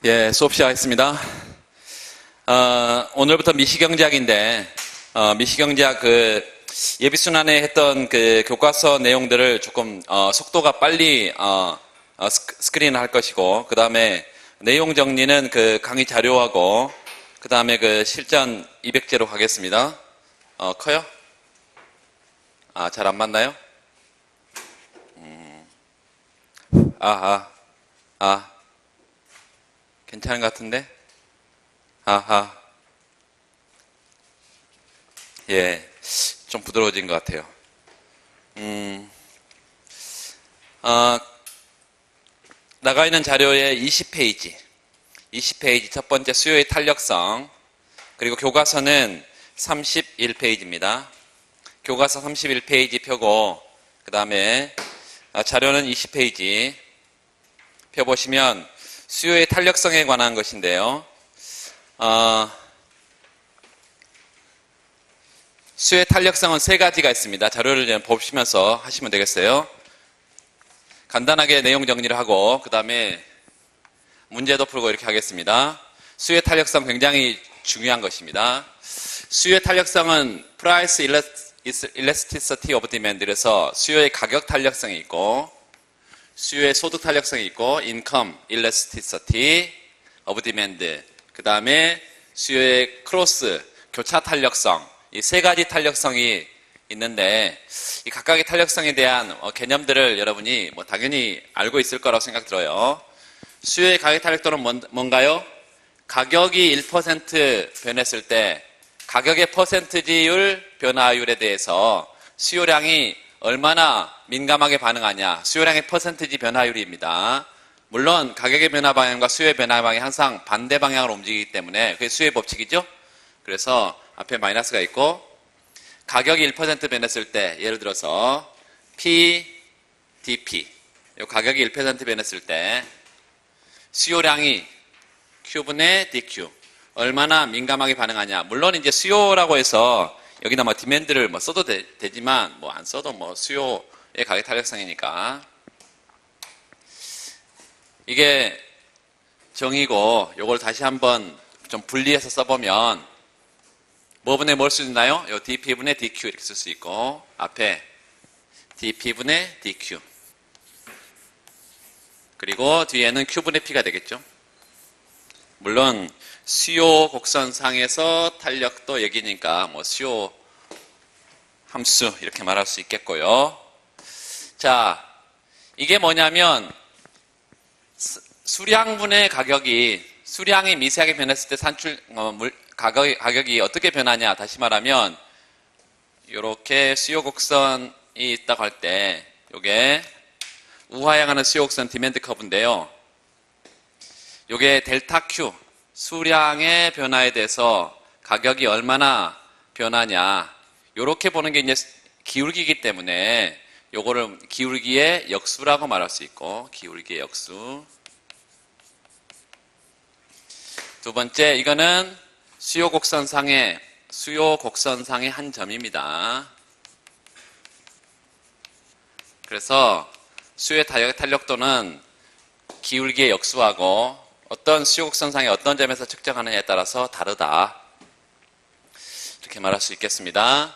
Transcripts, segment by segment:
예, 수업 시작하겠습니다. 오늘부터 미시경제학인데, 미시경제학 예비순환에 했던 교과서 내용들을 조금, 속도가 빨리, 스크린을 할 것이고, 그 다음에 내용 정리는 강의 자료하고, 그 다음에 실전 200제로 가겠습니다. 커요? 잘 안 맞나요? 괜찮은 것 같은데? 예, 좀 부드러워진 것 같아요. 나가 있는 자료의 20페이지 첫 번째 수요의 탄력성, 그리고 교과서는 31페이지입니다. 교과서 31페이지 펴고, 그 다음에 자료는 20페이지 펴보시면 수요의 탄력성에 관한 것인데요. 수요의 탄력성은 세 가지가 있습니다. 자료를 보시면서 하시면 되겠어요. 간단하게 내용 정리를 하고 그 다음에 문제도 풀고 이렇게 하겠습니다. 수요의 탄력성 굉장히 중요한 것입니다. 수요의 탄력성은 Price Elasticity of Demand, 그래서 수요의 가격 탄력성이 있고 수요의 소득 탄력성이 있고 Income Elasticity of Demand, 그 다음에 수요의 크로스 교차 탄력성, 이 세 가지 탄력성이 있는데 이 각각의 탄력성에 대한 개념들을 여러분이 당연히 알고 있을 거라고 생각 들어요. 수요의 가격 탄력도는 뭔가요? 가격이 1% 변했을 때 가격의 퍼센트지율 변화율에 대해서 수요량이 얼마나 민감하게 반응하냐, 수요량의 퍼센트지 변화율입니다. 물론 가격의 변화 방향과 수요의 변화 방향이 항상 반대 방향으로 움직이기 때문에 그게 수요의 법칙이죠. 그래서 앞에 마이너스가 있고 가격이 1% 변했을 때 예를 들어서 PDP, 이 가격이 1% 변했을 때 수요량이 Q분의 DQ 얼마나 민감하게 반응하냐. 물론 이제 수요라고 해서 여기다 디맨드를 써도 되지만 안 써도 수요의 가격 탄력성이니까 이게 정의고, 요걸 다시 한번 좀 분리해서 써보면 뭐분의 뭘 수 있나요? 요 dp분의 dq 이렇게 쓸 수 있고 앞에 dp분의 dq 그리고 뒤에는 q분의 p가 되겠죠. 물론 수요 곡선상에서 탄력도 얘기니까 수요 함수 이렇게 말할 수 있겠고요. 자, 이게 뭐냐면 수량분의 가격이, 수량이 미세하게 변했을 때 가격이 어떻게 변하냐. 다시 말하면 이렇게 수요 곡선이 있다고 할 때 이게 우하향하는 수요 곡선 디맨드 커브인데요. 이게 델타 Q, 수량의 변화에 대해서 가격이 얼마나 변하냐, 이렇게 보는 게 이제 기울기이기 때문에 요거를 기울기의 역수라고 말할 수 있고, 기울기의 역수. 두 번째, 이거는 수요 곡선상의 한 점입니다. 그래서 수요의 탄력도는 기울기의 역수하고 어떤 수요 곡선상의 어떤 점에서 측정하느냐에 따라서 다르다, 이렇게 말할 수 있겠습니다.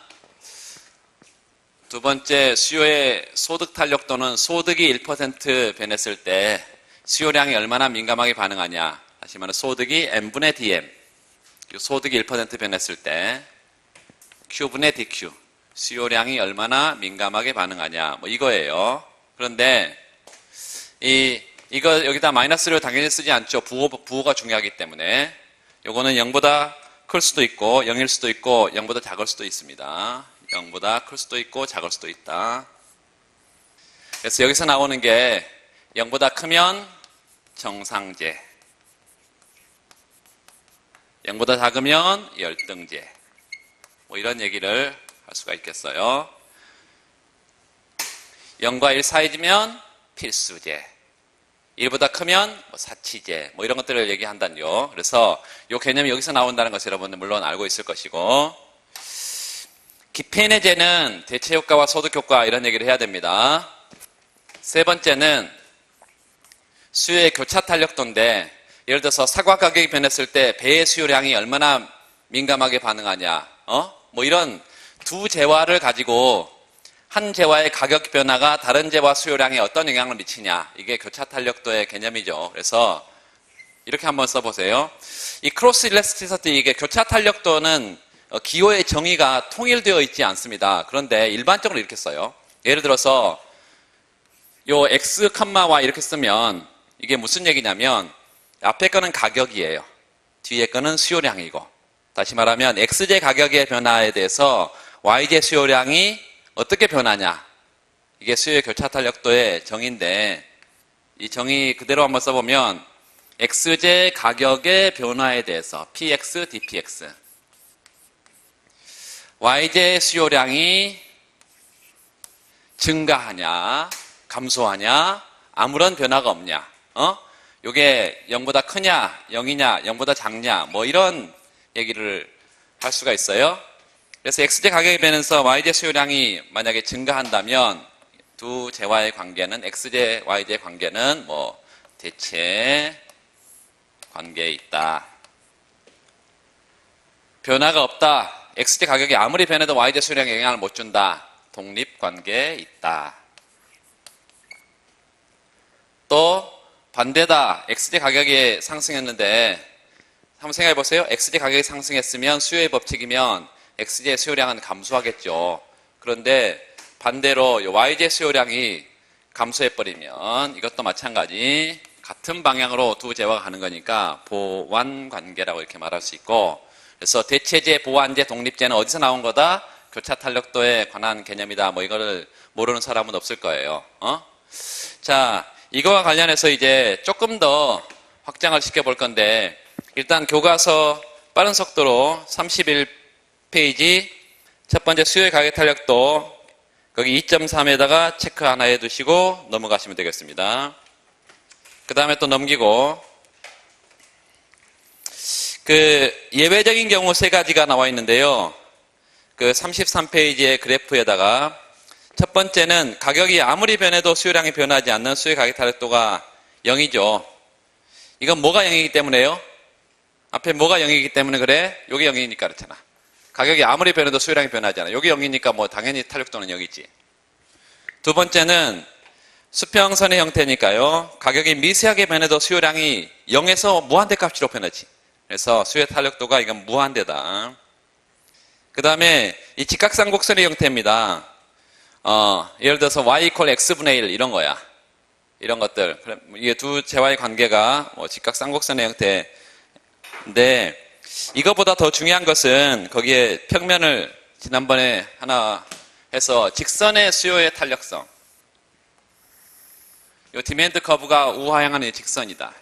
두 번째, 수요의 소득 탄력도는 소득이 1% 변했을 때 수요량이 얼마나 민감하게 반응하냐. 다시 말하면 소득이 N분의 DM, 소득이 1% 변했을 때 Q분의 DQ, 수요량이 얼마나 민감하게 반응하냐, 이거예요. 그런데 이거 여기다 마이너스를 당연히 쓰지 않죠. 부호가 중요하기 때문에. 요거는 0보다 클 수도 있고 0일 수도 있고 0보다 작을 수도 있습니다. 0보다 클 수도 있고 작을 수도 있다. 그래서 여기서 나오는 게 0보다 크면 정상제, 0보다 작으면 열등제, 이런 얘기를 할 수가 있겠어요. 0과 1 사이지면 필수제, 1보다 크면 사치제, 이런 것들을 얘기한다요. 그래서 이 개념이 여기서 나온다는 것을 여러분들 물론 알고 있을 것이고, 기펜의 제는 대체효과와 소득효과 이런 얘기를 해야 됩니다. 세 번째는 수요의 교차 탄력도인데 예를 들어서 사과 가격이 변했을 때 배의 수요량이 얼마나 민감하게 반응하냐, 뭐 이런 두 재화를 가지고 한 재화의 가격 변화가 다른 재화 수요량에 어떤 영향을 미치냐, 이게 교차 탄력도의 개념이죠. 그래서 이렇게 한번 써보세요. 이 크로스 일래스티시티, 이게 교차 탄력도는 기호의 정의가 통일되어 있지 않습니다. 그런데 일반적으로 이렇게 써요. 예를 들어서 요 x, y 이렇게 쓰면 이게 무슨 얘기냐면 앞에 거는 가격이에요. 뒤에 거는 수요량이고, 다시 말하면 xj 가격의 변화에 대해서 yj 수요량이 어떻게 변하냐, 이게 수요의 교차 탄력도의 정의인데, 이 정의 그대로 한번 써보면 xj 가격의 변화에 대해서 px, dpx, yj 수요량이 증가하냐 감소하냐, 아무런 변화가 없냐, 요게 0보다 크냐 0이냐 0보다 작냐, 뭐 이런 얘기를 할 수가 있어요. 그래서 xj 가격이 변해서 yj 수요량이 만약에 증가한다면 두 재화의 관계는, xj, yj 관계는 뭐 대체 관계에 있다. 변화가 없다. xj 가격이 아무리 변해도 yj 수요량에 영향을 못 준다. 독립관계에 있다. 또 반대다. xj 가격이 상승했는데 한번 생각해 보세요. xj 가격이 상승했으면 수요의 법칙이면 xj 수요량은 감소하겠죠. 그런데 반대로 yj 수요량이 감소해버리면 이것도 마찬가지 같은 방향으로 두 재화가 가는 거니까 보완관계라고 이렇게 말할 수 있고, 그래서 대체제, 보완제, 독립제는 어디서 나온 거다? 교차 탄력도에 관한 개념이다. 뭐 이거를 모르는 사람은 없을 거예요. 자, 이거와 관련해서 이제 조금 더 확장을 시켜볼 건데, 일단 교과서 빠른 속도로 31페이지 첫 번째 수요의 가격 탄력도 거기 2.3에다가 체크 하나 해두시고 넘어가시면 되겠습니다. 그 다음에 또 넘기고, 그 예외적인 경우 세 가지가 나와 있는데요. 그 33페이지의 그래프에다가 첫 번째는 가격이 아무리 변해도 수요량이 변하지 않는 수요 가격 탄력도가 0이죠. 이건 뭐가 0이기 때문에요? 앞에 뭐가 0이기 때문에 그래? 요게 0이니까 그렇잖아. 가격이 아무리 변해도 수요량이 변하지 않아. 요게 0이니까 뭐 당연히 탄력도는 0이지. 두 번째는 수평선의 형태니까요. 가격이 미세하게 변해도 수요량이 0에서 무한대 값으로 변하지. 그래서 수요 탄력도가 이건 무한대다. 그 다음에 이 직각삼곡선의 형태입니다. 예를 들어서 y equal x분의 1 이런 거야. 이런 것들. 이게 두 재화의 관계가 뭐 직각삼곡선의 형태인데, 이거보다 더 중요한 것은 거기에 평면을 지난번에 하나 해서 직선의 수요의 탄력성. 이 디맨드 커브가 우하향하는 직선이다.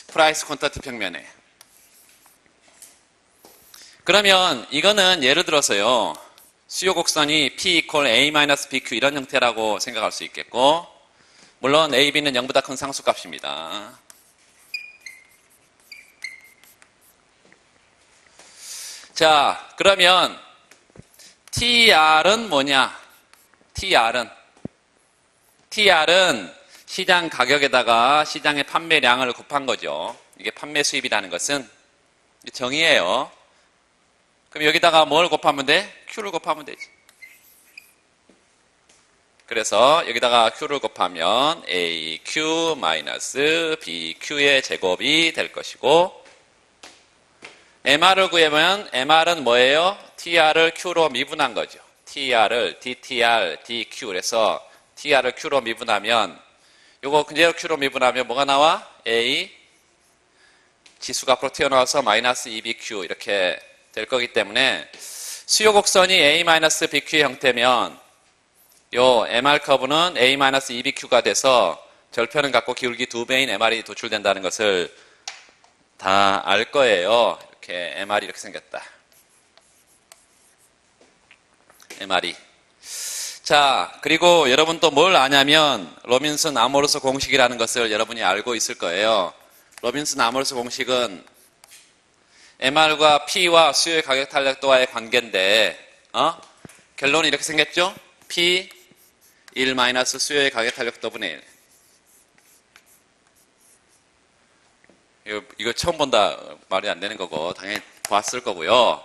프라이스 콘서트 평면에. 그러면 이거는 예를 들어서요, 수요 곡선이 P equal A-BQ 이런 형태라고 생각할 수 있겠고, 물론 A, B는 0보다 큰 상수값입니다. 자, 그러면 TR은 뭐냐? TR은 시장 가격에다가 시장의 판매량을 곱한 거죠. 이게 판매 수입이라는 것은 정의예요. 그럼 여기다가 뭘 곱하면 돼? Q를 곱하면 되지. 그래서 여기다가 Q를 곱하면 AQ-BQ의 제곱이 될 것이고, MR을 구하면 MR은 뭐예요? TR을 Q로 미분한 거죠. TR을 DTR, DQ. 그래서 TR을 Q로 미분하면, 요거 그대로 Q로 미분하면 뭐가 나와? A 지수가 앞으로 튀어나와서 마이너스 2BQ 이렇게 될 거기 때문에 수요 곡선이 A-BQ의 형태면 요 MR 커브는 A-2BQ가 돼서 절편은 갖고 기울기 2배인 MR이 도출된다는 것을 다 알 거예요. 이렇게 MR이 이렇게 생겼다. MR이. 자, 그리고 여러분 또 뭘 아냐면 로빈슨 아모르스 공식이라는 것을 여러분이 알고 있을 거예요. 로빈슨 아모르스 공식은 MR과 P와 수요의 가격 탄력도와의 관계인데, 결론이 이렇게 생겼죠? P 1 마이너스 수요의 가격 탄력도 분의 1. 이거 처음 본다 말이 안 되는 거고 당연히 봤을 거고요.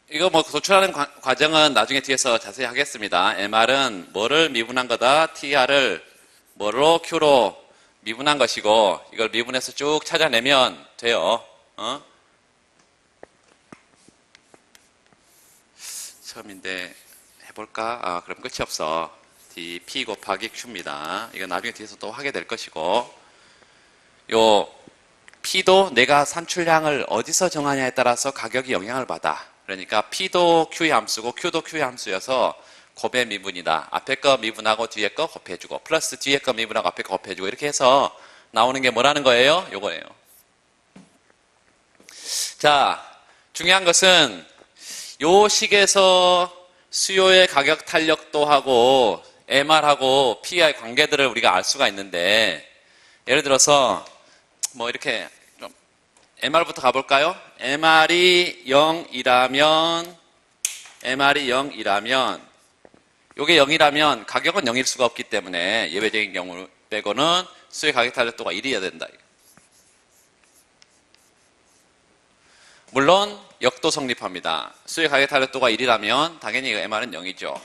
이거 뭐 도출하는 과정은 나중에 뒤에서 자세히 하겠습니다. MR은 뭐를 미분한 거다. TR을 뭐로 Q로 미분한 것이고 이걸 미분해서 쭉 찾아내면 돼요. 처음인데 해볼까? 그럼 끝이 없어. dP 곱하기 Q입니다. 이거 나중에 뒤에서 또 하게 될 것이고 요 P도 내가 산출량을 어디서 정하냐에 따라서 가격이 영향을 받아. 그러니까 P도 Q의 함수고 Q도 Q의 함수여서 곱의 미분이다. 앞에 거 미분하고 뒤에 거 곱해주고 플러스 뒤에 거 미분하고 앞에 거 곱해주고 이렇게 해서 나오는 게 뭐라는 거예요? 요거예요. 자, 중요한 것은 요 식에서 수요의 가격 탄력도하고 MR하고 P의 관계들을 우리가 알 수가 있는데 예를 들어서 뭐 이렇게 좀 MR부터 가볼까요? MR이 0이라면 요게 0이라면 가격은 0일 수가 없기 때문에 예외적인 경우 빼고는 수요 가격 탄력도가 1이어야 된다. 물론 역도 성립합니다. 수요 가격 탄력도가 1이라면 당연히 MR은 0이죠.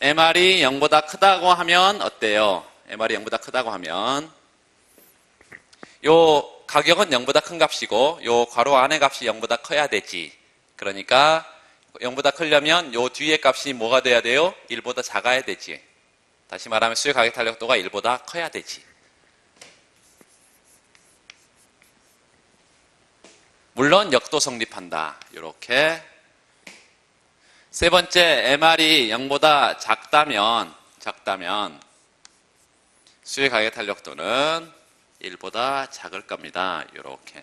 MR이 0보다 크다고 하면 어때요? MR이 0보다 크다고 하면 요 가격은 0보다 큰 값이고 요 괄호 안의 값이 0보다 커야 되지. 그러니까 0보다 크려면 요 뒤에 값이 뭐가 돼야 돼요? 1보다 작아야 되지. 다시 말하면 수요 가격 탄력도가 1보다 커야 되지. 물론 역도 성립한다. 이렇게 세 번째 MR이 0보다 작다면 수요 가격 탄력도는 1보다 작을 겁니다. 이렇게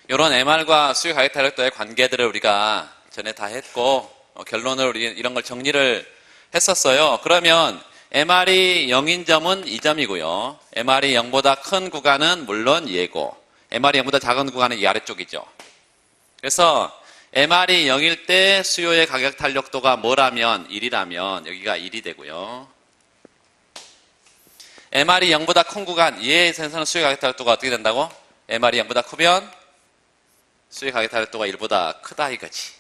이런 MR과 수요 가격 탄력도의 관계들을 우리가 전에 다 했고 결론을 우리 이런 걸 정리를 했었어요. 그러면 MR이 0인 점은 2점이고요. MR이 0보다 큰 구간은 물론 얘고 MR이 0보다 작은 구간은 이 아래쪽이죠. 그래서 MR이 0일 때 수요의 가격 탄력도가 뭐라면 1이라면 여기가 1이 되고요. MR이 0보다 큰 구간 이에서는 수요 가격 탄력도가 어떻게 된다고? MR이 0보다 크면 수요 가격 탄력도가 1보다 크다 이거지.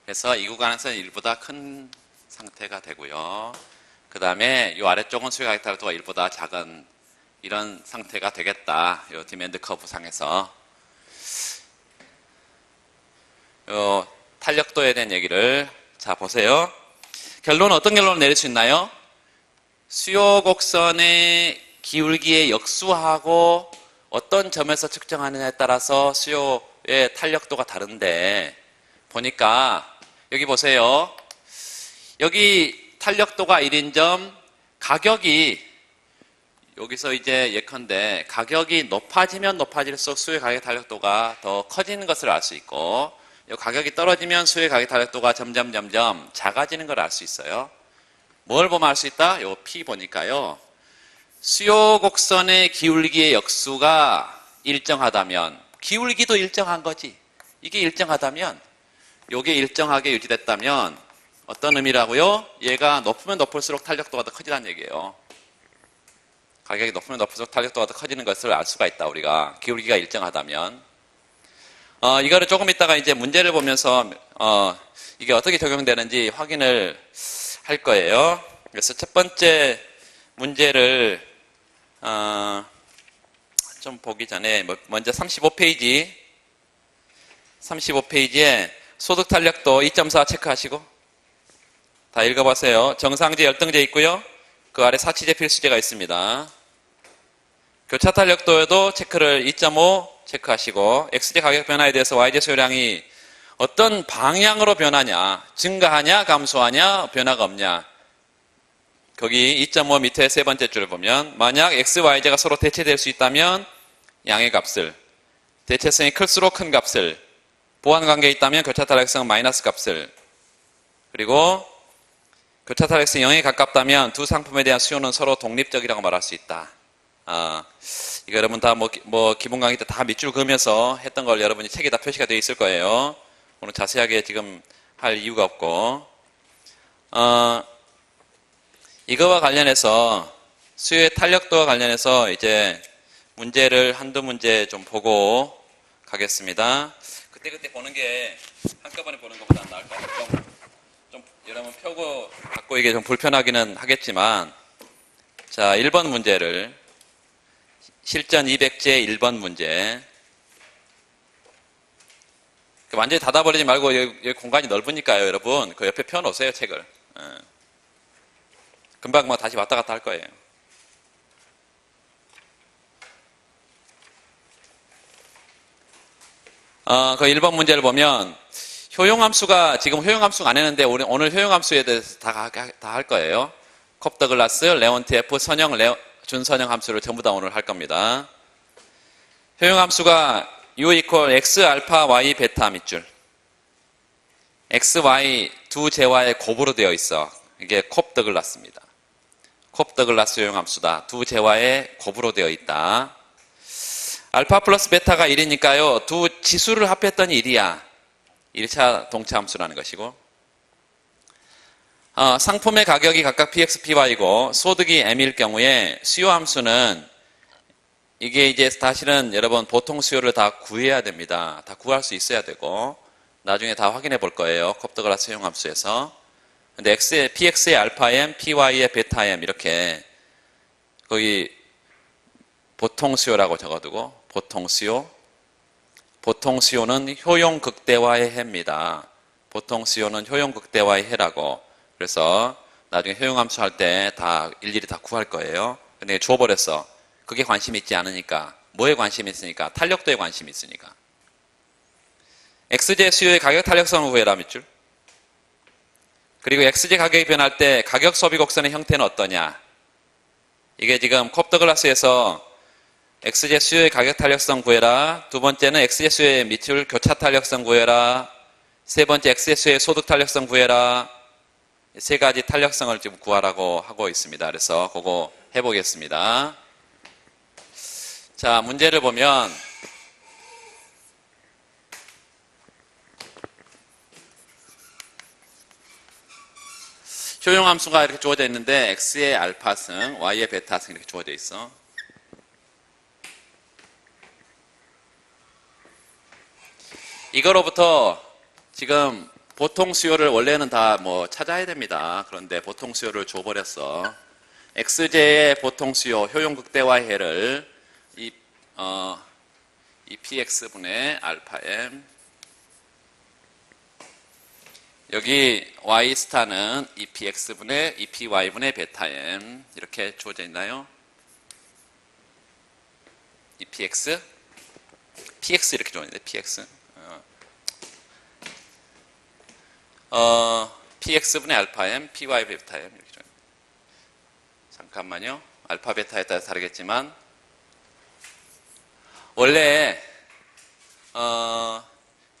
그래서 이 구간에서는 1보다 큰 상태가 되고요. 그 다음에 이 아래쪽은 수요 가격 탄력도가 1보다 작은 이런 상태가 되겠다. 이 디맨드 커브 상에서 이 탄력도에 대한 얘기를 자 보세요. 결론은 어떤 결론을 내릴 수 있나요? 수요 곡선의 기울기의 역수하고 어떤 점에서 측정하느냐에 따라서 수요의 탄력도가 다른데 보니까 여기 보세요. 여기 탄력도가 1인 점 가격이 여기서 이제 예컨대 가격이 높아지면 높아질수록 수요 가격 탄력도가 더 커지는 것을 알 수 있고 가격이 떨어지면 수요 가격 탄력도가 점점 작아지는 걸 알 수 있어요. 뭘 보면 알 수 있다? 요 P 보니까요. 수요 곡선의 기울기의 역수가 일정하다면 기울기도 일정한 거지. 이게 일정하다면 요게 일정하게 유지됐다면 어떤 의미라고요? 얘가 높으면 높을수록 탄력도가 더 커지다는 얘기예요. 가격이 높으면 높을수록 탄력도가 더 커지는 것을 알 수가 있다. 우리가 기울기가 일정하다면 이거를 조금 있다가 이제 문제를 보면서 이게 어떻게 적용되는지 확인을 할 거예요. 그래서 첫 번째 문제를 좀 보기 전에 먼저 35페이지에 소득 탄력도 2.4 체크하시고 다 읽어보세요. 정상제, 열등제 있고요. 그 아래 사치제, 필수제가 있습니다. 교차 탄력도에도 체크를 2.5 체크하시고 X제 가격 변화에 대해서 Y제 수요량이 어떤 방향으로 변하냐, 증가하냐, 감소하냐, 변화가 없냐. 거기 2.5 밑에 세 번째 줄을 보면 만약 X, Y제가 서로 대체될 수 있다면 양의 값을, 대체성이 클수록 큰 값을, 보완관계에 있다면 교차 탄력성 마이너스 값을, 그리고 교차 탄력성이 0에 가깝다면 두 상품에 대한 수요는 서로 독립적이라고 말할 수 있다. 이거 여러분 다 뭐 기본 강의 때 다 밑줄 그으면서 했던 걸 여러분이 책에 다 표시가 되어 있을 거예요. 오늘 자세하게 지금 할 이유가 없고, 이거와 관련해서 수요의 탄력도와 관련해서 이제 문제를 한두 문제 좀 보고 가겠습니다. 그때 보는 게 한꺼번에 보는 것보다 나을 것 같아요. 좀 여러분 펴고 갖고 이게 좀 불편하기는 하겠지만, 자, 1번 문제를 실전 200제 1번 문제. 완전히 닫아버리지 말고 여기 공간이 넓으니까요, 여러분. 그 옆에 펴놓으세요, 책을. 금방 뭐 다시 왔다 갔다 할 거예요. 그 1번 문제를 보면 효용함수가 지금 효용함수가 안 했는데 오늘 효용함수에 대해서 다 할 거예요. 콥더글라스, 레온트F, 준선형 함수를 전부 다 오늘 할 겁니다. 효용함수가 U equal X, 알파, Y, 베타 밑줄. X, Y 두 재화의 곱으로 되어 있어. 이게 콥더글라스입니다. 콥더글라스 효용함수다. 두 재화의 곱으로 되어 있다. 알파 플러스 베타가 1이니까요. 두 지수를 합했더니 1이야. 1차 동차함수라는 것이고, 상품의 가격이 각각 px, py고 소득이 m일 경우에 수요함수는 이게 이제 사실은 여러분 보통 수요를 다 구해야 됩니다. 다 구할 수 있어야 되고 나중에 다 확인해 볼 거예요. 콥더글라스 효용함수에서. 근데 px의 알파 m, py의 베타 m 이렇게 거기 보통 수요라고 적어두고 보통 수요. 보통 수요는 효용 극대화의 해입니다. 보통 수요는 효용 극대화의 해라고. 그래서 나중에 효용함수 할 때 다 일일이 다 구할 거예요. 근데 줘버렸어. 그게 관심이 있지 않으니까. 뭐에 관심이 있으니까? 탄력도에 관심이 있으니까. X제 수요의 가격 탄력성을 구해라 밑줄. 그리고 X제 가격이 변할 때 가격 소비 곡선의 형태는 어떠냐? 이게 지금 콥더글라스에서 X제 수요의 가격 탄력성 구해라. 두 번째는 X제 수요의 밑줄 교차 탄력성 구해라. 세 번째 X제 수요의 소득 탄력성 구해라. 세 가지 탄력성을 지금 구하라고 하고 있습니다. 그래서 그거 해보겠습니다. 자, 문제를 보면 효용함수가 이렇게 주어져 있는데 X의 알파승, Y의 베타승 이렇게 주어져 있어. 이거로부터 지금 보통 수요를 원래는 다 뭐 찾아야 됩니다. 그런데 보통 수요를 줘버렸어. X제의 보통 수요 효용 극대화의 해를 이 px분의 알파 m 여기 y 스타는 px분의 py분의 베타 m 이렇게 주어져 있나요? px 이렇게 주어져 있는데 px px분의 알파 m, py 베타 m 이렇게 좀. 잠깐만요. 알파 베타에 따라 다르겠지만 원래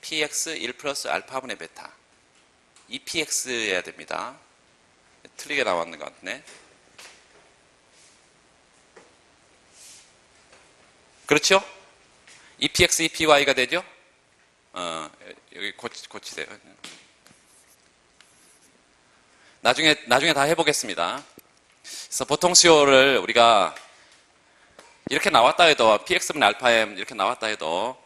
px 1 플러스 알파분의 베타 2px여야 됩니다. 틀리게 나왔는 것 같네. 그렇죠? 2px, 2py가 되죠? 여기 고치세요. 나중에 다 해보겠습니다. 그래서 보통 수요를 우리가 이렇게 나왔다 해도 px분의 알파 m 이렇게 나왔다 해도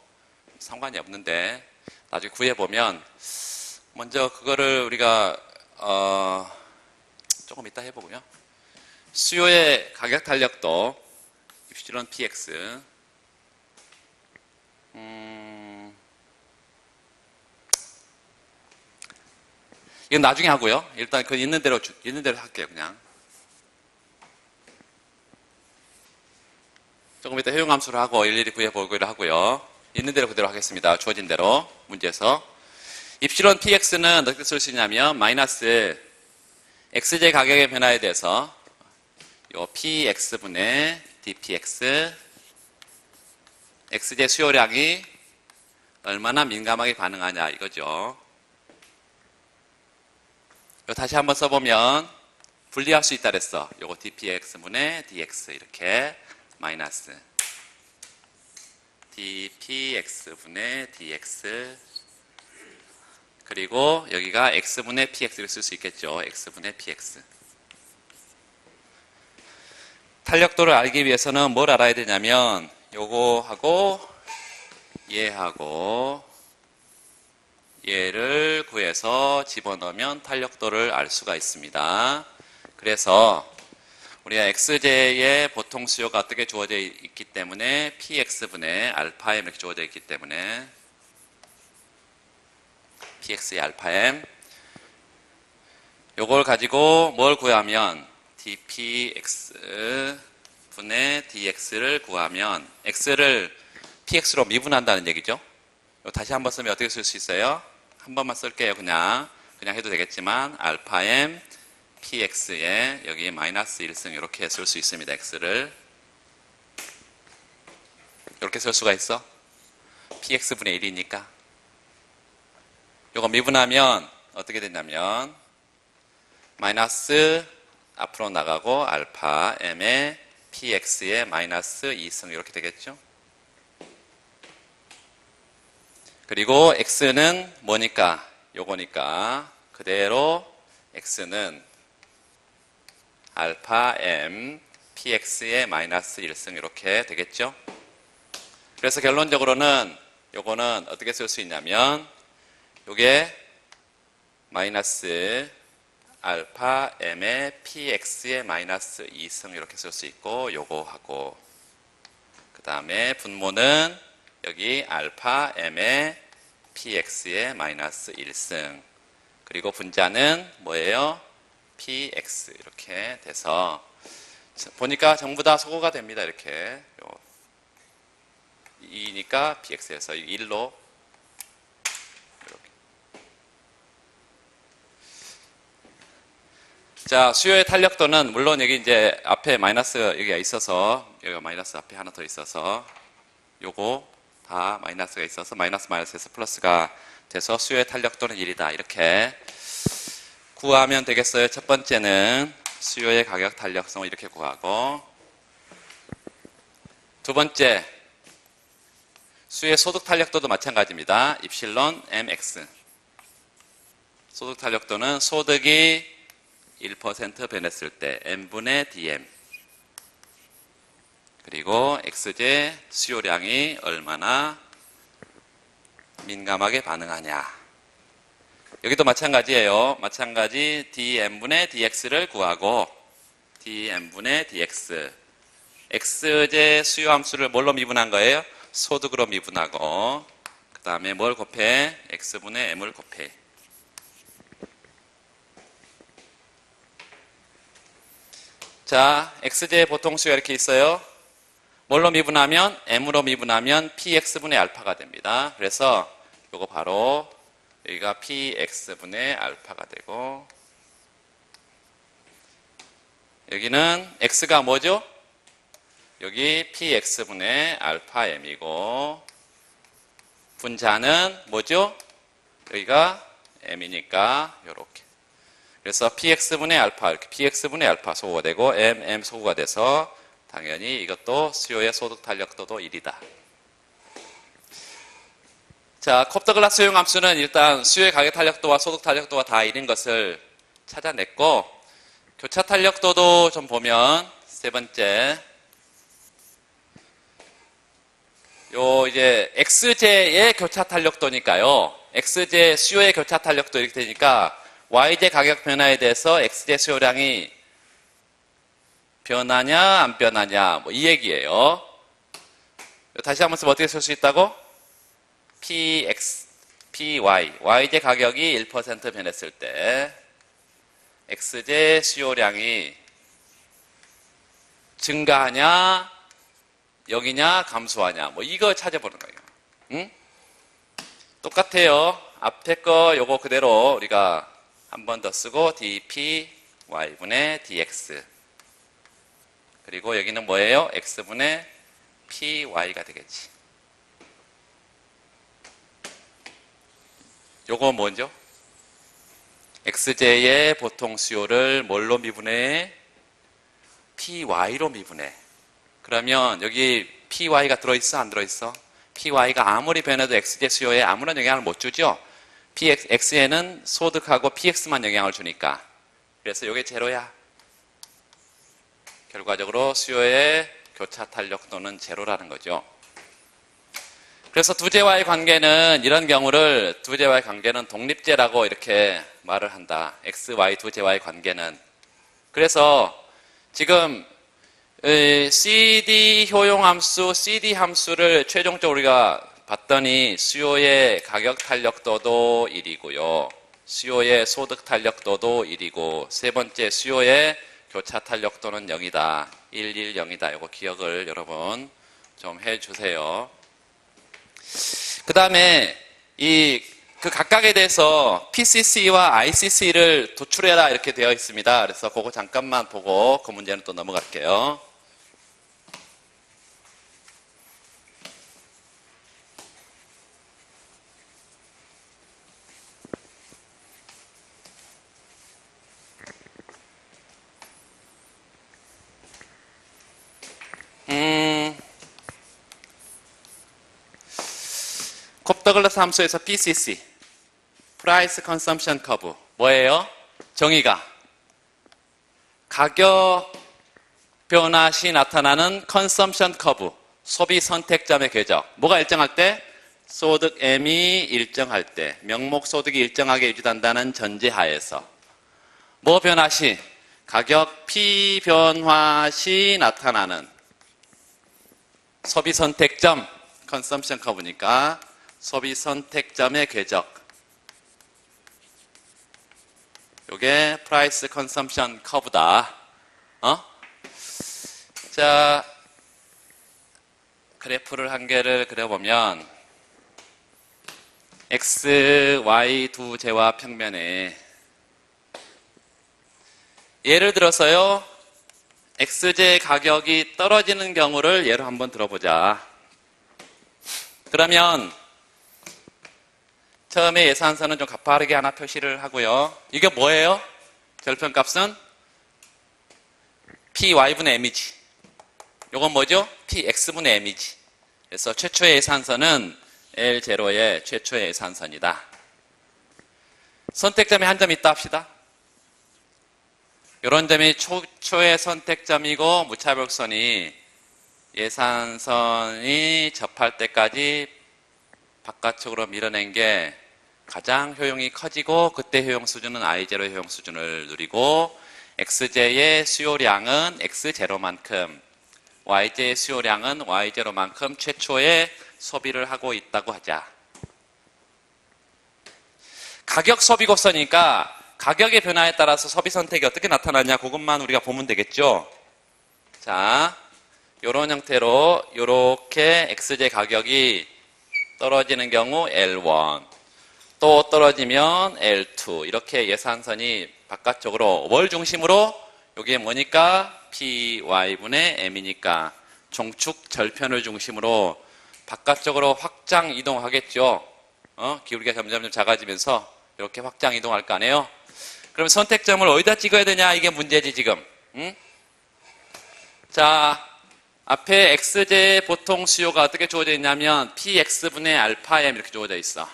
상관이 없는데 나중에 구해보면 먼저 그거를 우리가 조금 이따 해보고요. 수요의 가격 탄력도 입실론 px 이건 나중에 하고요. 일단 그 있는 대로 할게요. 그냥 조금 이따 효용함수를 하고 일일이 구해보기를 하고요. 있는 대로 그대로 하겠습니다. 주어진 대로 문제에서 입실론 px는 어떻게 쓸 수 있냐면 마이너스 x제 가격의 변화에 대해서 요 px분의 dpx x제 수요량이 얼마나 민감하게 반응하냐 이거죠. 다시 한번 써보면 분리할 수 있다 그랬어. 요거 dpx분의 dx 이렇게 마이너스 dpx분의 dx 그리고 여기가 x분의 px를 쓸 수 있겠죠. x분의 px 탄력도를 알기 위해서는 뭘 알아야 되냐면 요거하고 얘하고 얘를 구해서 집어넣으면 탄력도를 알 수가 있습니다. 그래서 우리가 xj의 보통 수요가 어떻게 주어져 있기 때문에 px분의 알파 m 이렇게 주어져 있기 때문에 px의 알파 m 요걸 가지고 뭘 구하면 dpx 분의 dx를 구하면 x를 px로 미분한다는 얘기죠. 다시 한번 쓰면 어떻게 쓸 수 있어요? 한 번만 쓸게요. 그냥 해도 되겠지만 알파 m px에 여기 마이너스 1승 이렇게 쓸 수 있습니다. x를 이렇게 쓸 수가 있어. px분의 1이니까 요거 미분하면 어떻게 되냐면 마이너스 앞으로 나가고 알파 m에 px에 마이너스 2승 이렇게 되겠죠. 그리고 x는 뭐니까? 요거니까 그대로 x는 알파 m px에 마이너스 1승 이렇게 되겠죠. 그래서 결론적으로는 요거는 어떻게 쓸 수 있냐면 요게 마이너스 알파 m의 px에 마이너스 2승 이렇게 쓸 수 있고 요거하고 그 다음에 분모는 여기 알파 m의 px에 마이너스 1승 그리고 분자는 뭐예요? px 이렇게 돼서 보니까 전부 다 소거가 됩니다. 이렇게 2니까 px에서 1로 이렇게. 자, 수요의 탄력도는 물론 여기 이제 앞에 마이너스 여기가 있어서 여기가 마이너스 앞에 하나 더 있어서 요거 다 마이너스가 있어서 마이너스에서 플러스가 돼서 수요의 탄력도는 1이다. 이렇게 구하면 되겠어요. 첫 번째는 수요의 가격 탄력성을 이렇게 구하고 두 번째 수요의 소득 탄력도도 마찬가지입니다. 입실론 mx 소득 탄력도는 소득이 1% 변했을 때 m분의 dm 그리고 x제 수요량이 얼마나 민감하게 반응하냐. 여기도 마찬가지예요. 마찬가지 dm분의 dx를 구하고 dm분의 dx x제 수요 함수를 뭘로 미분한 거예요? 소득으로 미분하고 그 다음에 뭘 곱해? x분의 m을 곱해. 자, x제 보통 수요 이렇게 있어요. 뭘로 미분하면? m으로 미분하면 px분의 알파가 됩니다. 그래서 요거 바로 여기가 px분의 알파가 되고 여기는 x가 뭐죠? 여기 px분의 알파 m이고 분자는 뭐죠? 여기가 m이니까 요렇게 그래서 px분의 알파 이렇게 px분의 알파 소구가 되고 m 소구가 돼서 당연히 이것도 수요의 소득 탄력도도 1이다. 자, 콥더글라스 수용 함수는 일단 수요의 가격 탄력도와 소득 탄력도가 다 1인 것을 찾아냈고 교차 탄력도도 좀 보면 세 번째 요 이제 x제의 교차 탄력도니까요. x제 수요의 교차 탄력도 이렇게 되니까 y제 가격 변화에 대해서 x제 수요량이 변하냐 안 변하냐 뭐 이 얘기예요. 다시 한번 쓰면 어떻게 쓸 수 있다고? py y제 가격이 1% 변했을 때 x제 수요량이 증가하냐 여기냐 감소하냐 뭐 이거 찾아보는 거예요. 응? 똑같아요. 앞에 거 요거 그대로 우리가 한 번 더 쓰고 dp y분의 dx 그리고 여기는 뭐예요? x분의 py가 되겠지. 요거 뭐죠? xj의 보통 수요를 뭘로 미분해? py로 미분해. 그러면 여기 py가 들어있어? 안 들어있어? py가 아무리 변해도 xj 수요에 아무런 영향을 못 주죠? x에는 소득하고 px만 영향을 주니까. 그래서 요게 제로야. 결과적으로 수요의 교차 탄력도는 제로라는 거죠. 그래서 두제와의 관계는 이런 경우를 두제와의 관계는 독립제라고 이렇게 말을 한다. X, Y 두제와의 관계는. 그래서 지금 CD 효용함수, CD 함수를 최종적으로 우리가 봤더니 수요의 가격 탄력도도 1이고요. 수요의 소득 탄력도도 1이고 세 번째 수요의 교차 탄력도는 0이다. 1, 1, 0이다. 이거 기억을 여러분 좀 해주세요. 그 다음에 그 각각에 대해서 PCC와 ICC를 도출해라 이렇게 되어 있습니다. 그래서 그거 잠깐만 보고 그 문제는 또 넘어갈게요. 콥더글라스 함수에서 PCC, Price Consumption Curve, 뭐예요? 정의가 가격 변화 시 나타나는 Consumption Curve, 소비 선택점의 궤적. 뭐가 일정할 때? 소득 M이 일정할 때, 명목 소득이 일정하게 유지된다는 전제하에서. 뭐 변화 시? 가격 P 변화 시 나타나는 소비 선택점, Consumption Curve니까 소비 선택점의 궤적. 요게 Price Consumption Curve다. 자, 그래프를 한 개를 그려보면 X, Y 두 제와 평면에 예를 들어서요, X제 가격이 떨어지는 경우를 예로 한번 들어보자. 그러면 처음에 예산서는 좀 가파르게 하나 표시를 하고요. 이게 뭐예요? 절편값은 PY분의 M이지. 이건 뭐죠? PX분의 M이지. 그래서 최초의 예산서는 L0의 최초의 예산선이다. 선택점에 한 점 있다 합시다. 이런 점이 초의 선택점이고 무차별선이 예산선이 접할 때까지 바깥쪽으로 밀어낸 게 가장 효용이 커지고 그때 효용 수준은 I0 효용 수준을 누리고 XJ의 수요량은 X0만큼 YJ의 수요량은 Y0만큼 최초의 소비를 하고 있다고 하자. 가격 소비 곡선이니까 가격의 변화에 따라서 소비 선택이 어떻게 나타나냐 그것만 우리가 보면 되겠죠. 자, 이런 형태로 이렇게 XJ 가격이 떨어지는 경우 L1 또 떨어지면 L2 이렇게 예산선이 바깥쪽으로 뭘 중심으로 이게 뭐니까 PY분의 M이니까 종축 절편을 중심으로 바깥쪽으로 확장 이동하겠죠. 기울기가 점점 작아지면서 이렇게 확장 이동할 거 아니에요. 그럼 선택점을 어디다 찍어야 되냐 이게 문제지 지금. 자, 앞에 X제의 보통 수요가 어떻게 주어져 있냐면 PX분의 알파 M 이렇게 주어져 있어.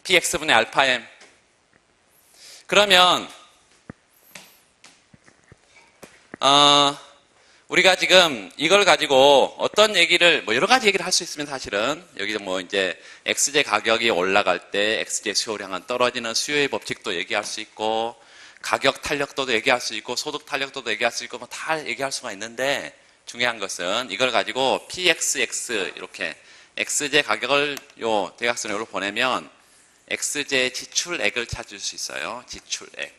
PX분의 알파 M. 그러면 우리가 지금 이걸 가지고 어떤 얘기를 여러 가지 얘기를 할 수 있으면 사실은 여기도 이제 X제 가격이 올라갈 때 X제 수요량은 떨어지는 수요의 법칙도 얘기할 수 있고 가격 탄력도도 얘기할 수 있고 소득 탄력도도 얘기할 수 있고 다 얘기할 수가 있는데 중요한 것은 이걸 가지고 PXX 이렇게 X제 가격을 요 대각선으로 보내면 X제 지출액을 찾을 수 있어요. 지출액.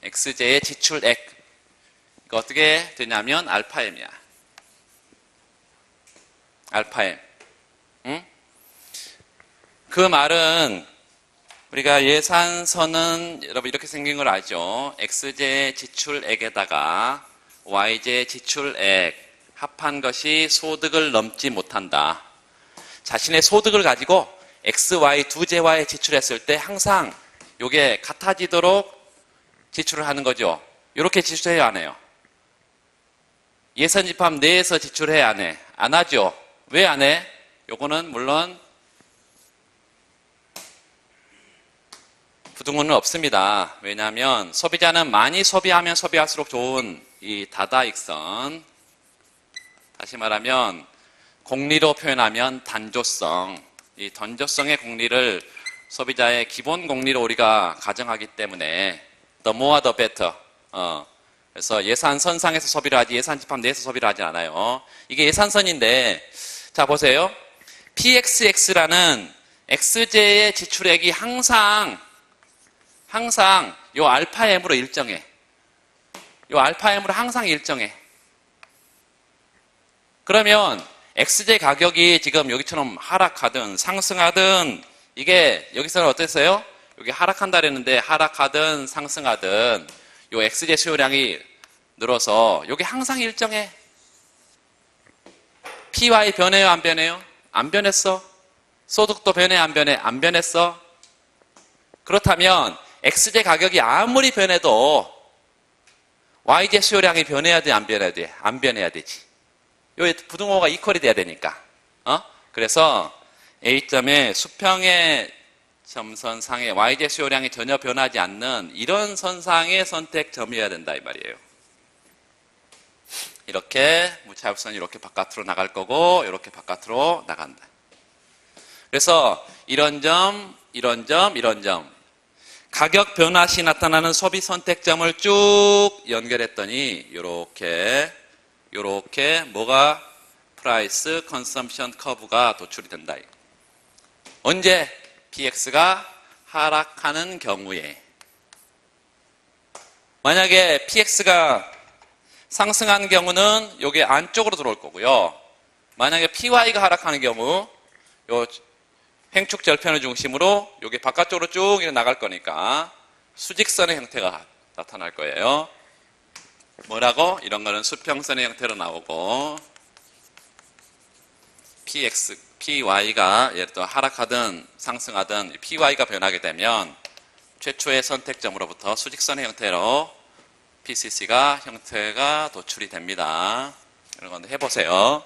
X제의 지출액. 이거 어떻게 되냐면 알파 M이야. 알파 M. 응? 그 말은 우리가 예산서는 여러분 이렇게 생긴 걸 알죠? X제 지출액에다가 Y제 지출액 합한 것이 소득을 넘지 못한다. 자신의 소득을 가지고 X, Y 두 제와에 지출했을 때 항상 이게 같아지도록 지출을 하는 거죠. 이렇게 지출해야 안 해요. 예산 집합 내에서 지출해야 안 해. 안 하죠. 왜 안 해? 요거는 물론 부등호는 없습니다. 왜냐하면 소비자는 많이 소비하면 소비할수록 좋은 이 다다익선, 다시 말하면 공리로 표현하면 단조성, 이 단조성의 공리를 소비자의 기본 공리로 우리가 가정하기 때문에 the more the better. 그래서 예산선상에서 소비를 하지 예산집합 내에서 소비를 하지 않아요. 이게 예산선인데 자 보세요. PXX라는 X제의 지출액이 항상 요 알파 M으로 일정해. 요 알파 M으로 항상 일정해. 그러면 X제 가격이 지금 여기처럼 하락하든 상승하든 이게 여기서는 어땠어요? 여기 하락한다 그랬는데 하락하든 상승하든 요 X제 수요량이 늘어서 여기 항상 일정해. PY 변해요? 안 변해요? 안 변했어. 소득도 변해? 안 변해? 안 변했어. 그렇다면 X제 가격이 아무리 변해도 Y제 수요량이 변해야 돼? 안 변해야 돼? 안 변해야 되지. 요 부등호가 이퀄이 돼야 되니까. 그래서 A점의 수평의 점선상의 Y제 수요량이 전혀 변하지 않는 이런 선상의 선택점이어야 된다 이 말이에요. 이렇게 무차입선이 이렇게 바깥으로 나갈 거고 이렇게 바깥으로 나간다. 그래서 이런 점, 이런 점, 이런 점 가격 변화 시 나타나는 소비 선택점을 쭉 연결했더니 이렇게 뭐가 프라이스 컨섬션 커브가 도출이 된다. 언제? PX가 하락하는 경우에. 만약에 PX가 상승하는 경우는 여기 안쪽으로 들어올 거고요. 만약에 PY가 하락하는 경우 요 횡축 절편을 중심으로 여기 바깥쪽으로 쭉 나갈 거니까 수직선의 형태가 나타날 거예요. 뭐라고? 이런 거는 수평선의 형태로 나오고 PY가 예를 들어 하락하든 상승하든 PY가 변하게 되면 최초의 선택점으로부터 수직선의 형태로 PCC가 형태가 도출이 됩니다. 이런 건데 해보세요.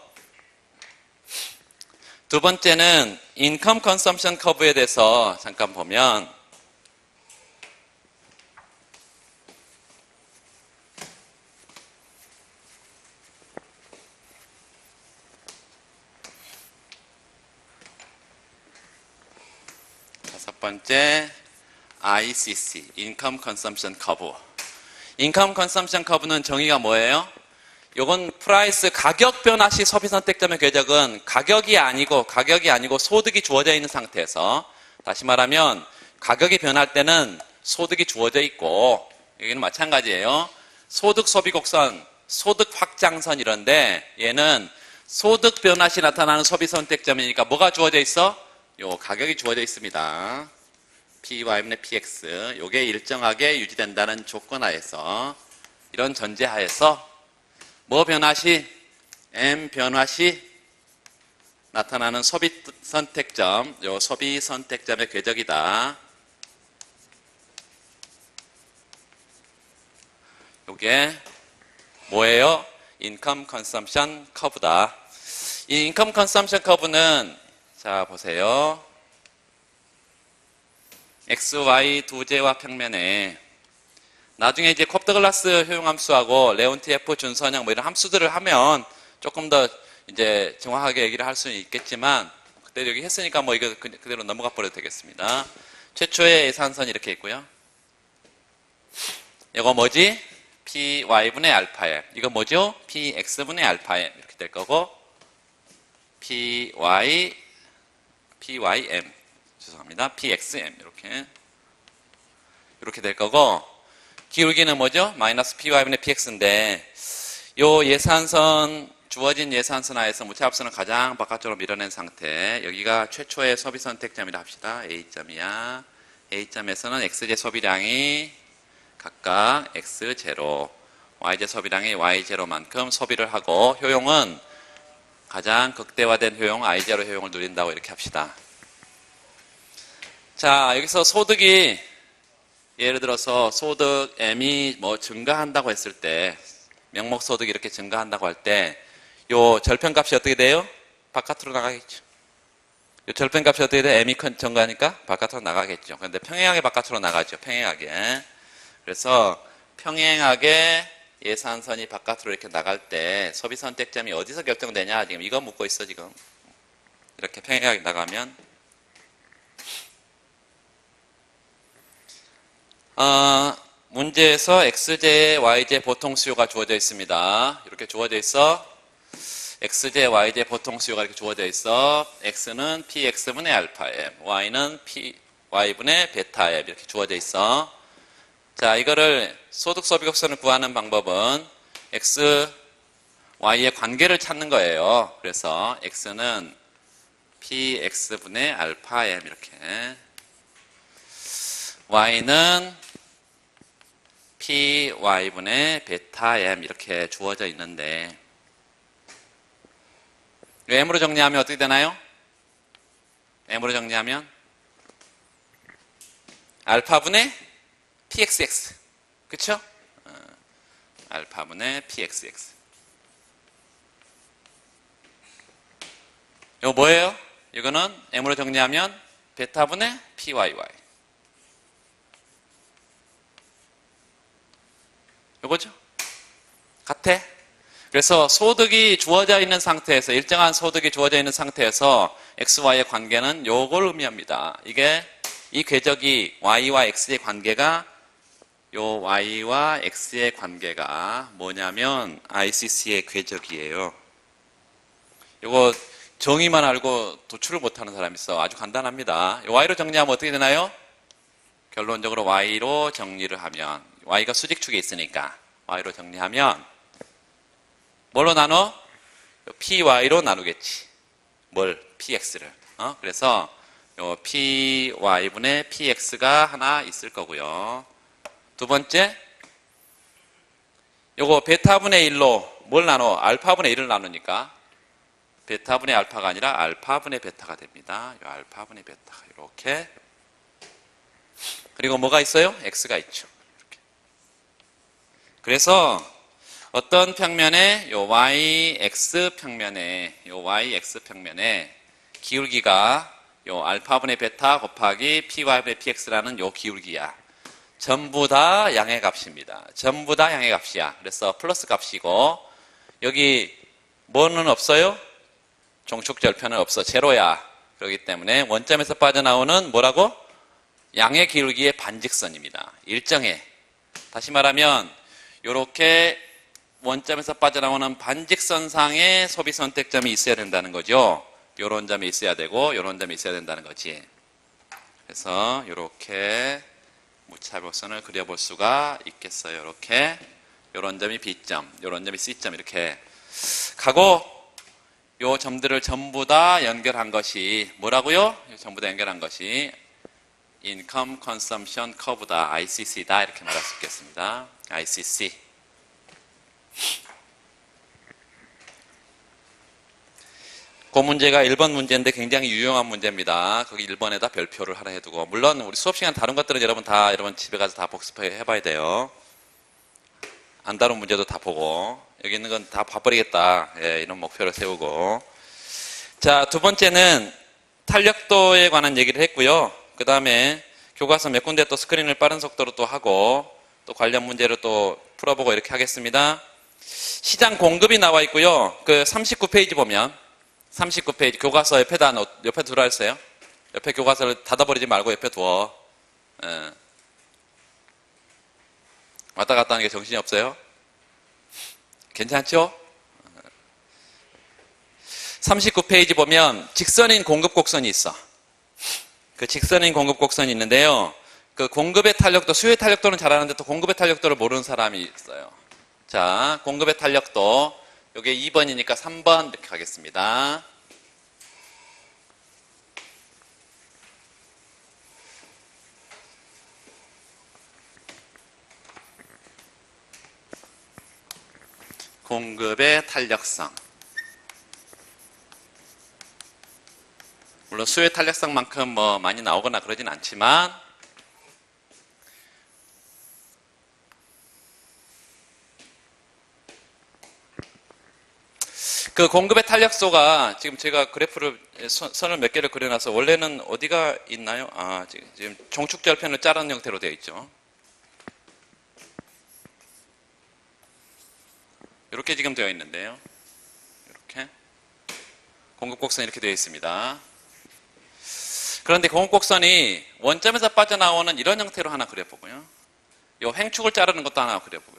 두 번째는 인컴 컨섬션 커브에 대해서 잠깐 보면 첫 번째 ICC, 인컴 컨섬션 커브. 인컴 컨섬션 커브는 정의가 뭐예요? 요건 프라이스 가격 변화 시 소비 선택점의 궤적은 가격이 아니고 소득이 주어져 있는 상태에서, 다시 말하면 가격이 변할 때는 소득이 주어져 있고, 여기는 마찬가지예요. 소득 소비 곡선, 소득 확장선 이런데 얘는 소득 변화 시 나타나는 소비 선택점이니까 뭐가 주어져 있어? 요 가격이 주어져 있습니다. PY분의 PX. 요게 일정하게 유지된다는 조건 하에서, 이런 전제 하에서 뭐 변화 시? M 변화 시 나타나는 소비 선택점, 요 소비 선택점의 궤적이다. 요게 뭐예요? 인컴 컨섬션 커브다. 이 인컴 컨섬션 커브는 자 보세요. XY 두 제와 평면에 나중에 이제 콥더글라스 효용함수하고 레온트F 준선형 뭐 이런 함수들을 하면 조금 더 이제 정확하게 얘기를 할 수는 있겠지만, 그때 여기 했으니까 뭐 이거 그대로 넘어가 버려도 되겠습니다. 최초의 예산선이 이렇게 있고요. 이거 뭐지? PY분의 알파M. 이거 뭐죠? PX분의 알파M. 이렇게 될 거고, PYM. 죄송합니다. PXM. 이렇게 될 거고, 기울기는 뭐죠? 마이너스 PY분의 PX인데, 요 예산선, 주어진 예산선 하에서 무차합선을 가장 바깥쪽으로 밀어낸 상태, 여기가 최초의 소비 선택점이라 합시다. A점이야. A점에서는 X제 소비량이 각각 X0, Y제 소비량이 Y0만큼 소비를 하고, 효용은 가장 극대화된 효용, I0 효용을 누린다고 이렇게 합시다. 자, 여기서 소득이, 예를 들어서 소득 M이 뭐 증가한다고 했을 때, 명목 소득이 이렇게 증가한다고 할 때, 요 절편값이 어떻게 돼요? 바깥으로 나가겠죠. 이 절편값이 어떻게 돼? m이 증가하니까 바깥으로 나가겠죠. 그런데 평행하게 바깥으로 나가죠. 평행하게. 그래서 평행하게 예산선이 바깥으로 이렇게 나갈 때 소비 선택점이 어디서 결정되냐? 지금 이거 묻고 있어, 지금. 이렇게 평행하게 나가면. 문제에서 x제, y제 보통 수요가 주어져 있습니다. 이렇게 주어져 있어. x제, y제 보통 수요가 이렇게 주어져 있어. x는 px분의 알파 m, y는 y분의 베타 m 이렇게 주어져 있어. 자, 이거를 소득 소비 곡선을 구하는 방법은 x, y의 관계를 찾는 거예요. 그래서 x는 px분의 알파 m 이렇게, y는 py분의 베타 m 이렇게 주어져 있는데, m으로 정리하면 어떻게 되나요? m으로 정리하면 알파분의 pxx, 그쵸? 알파분의 pxx. 이거 뭐예요? 이거는 m으로 정리하면 베타분의 pyy. 이거죠? 같아. 그래서 소득이 주어져 있는 상태에서, 일정한 소득이 주어져 있는 상태에서 XY의 관계는 요걸 의미합니다. 이게, 이 궤적이 Y와 X의 관계가, 요 Y와 X의 관계가 뭐냐면 ICC의 궤적이에요. 요거 정의만 알고 도출을 못하는 사람이 있어. 아주 간단합니다. 요 Y로 정리하면 어떻게 되나요? 결론적으로 Y로 정리를 하면, Y가 수직축에 있으니까 Y로 정리하면 뭘로 나눠? PY로 나누겠지. 뭘? PX를. 그래서 요 PY분의 PX가 하나 있을 거고요. 두 번째, 요거 베타분의 1로 뭘 나눠? 알파분의 1을 나누니까 베타분의 알파가 아니라 알파분의 베타가 됩니다. 요 알파분의 베타가 이렇게. 그리고 뭐가 있어요? X가 있죠. 이렇게. 그래서 어떤 평면에 요 YX 평면에 기울기가 요 알파분의 베타 곱하기 PY분의 PX라는 요 기울기야. 전부 다 양의 값입니다. 전부 다 양의 값이야. 그래서 플러스 값이고, 여기 뭐는 없어요? 종축절편은 없어. 제로야. 그렇기 때문에 원점에서 빠져나오는 뭐라고? 양의 기울기의 반직선입니다. 일정해. 다시 말하면 요렇게 원점에서 빠져나오는 반직선상에 소비 선택점이 있어야 된다는 거죠. 요런 점이 있어야 되고 요런 점이 있어야 된다는 거지. 그래서 요렇게 무차별선을 그려볼 수가 있겠어요. 이렇게. 요런 점이 B점, 요런 점이 C점 이렇게 가고, 요 점들을 전부 다 연결한 것이 뭐라고요? 전부 다 연결한 것이 Income Consumption Curve다, ICC다 이렇게 말할 수 있겠습니다. ICC. 그 문제가 1번 문제인데 굉장히 유용한 문제입니다. 거기 1번에다 별표를 하나 해두고, 물론 우리 수업 시간 다른 것들은 여러분 집에 가서 다 복습해 봐야 돼요. 안 다룬 문제도 다 보고, 여기 있는 건 다 봐버리겠다, 예, 이런 목표를 세우고. 자, 두 번째는 탄력도에 관한 얘기를 했고요. 그 다음에 교과서 몇 군데 또 스크린을 빠른 속도로 또 하고, 또 관련 문제를 또 풀어보고 이렇게 하겠습니다. 시장 공급이 나와 있고요. 그 39페이지 보면, 39페이지 교과서 옆에 두라 했어요. 옆에 교과서를 닫아버리지 말고 옆에 두어. 예. 왔다 갔다 하는 게 정신이 없어요? 괜찮죠? 39페이지 보면 직선인 공급 곡선이 있어. 그 직선인 공급 곡선이 있는데요. 그 공급의 탄력도, 수요의 탄력도는 잘 아는데 또 공급의 탄력도를 모르는 사람이 있어요. 자, 공급의 탄력도. 요게 2번이니까 3번 이렇게 하겠습니다. 공급의 탄력성. 물론 수요의 탄력성만큼 뭐 많이 나오거나 그러진 않지만, 그 공급의 탄력소가 지금 제가 그래프를 선을 몇 개를 그려놔서 원래는 어디가 있나요? 아, 지금 종축절편을 자른 형태로 되어 있죠. 이렇게 지금 되어 있는데요. 이렇게 공급곡선이 이렇게 되어 있습니다. 그런데 공급곡선이 원점에서 빠져나오는 이런 형태로 하나 그려보고요. 이 횡축을 자르는 것도 하나 그려보고요.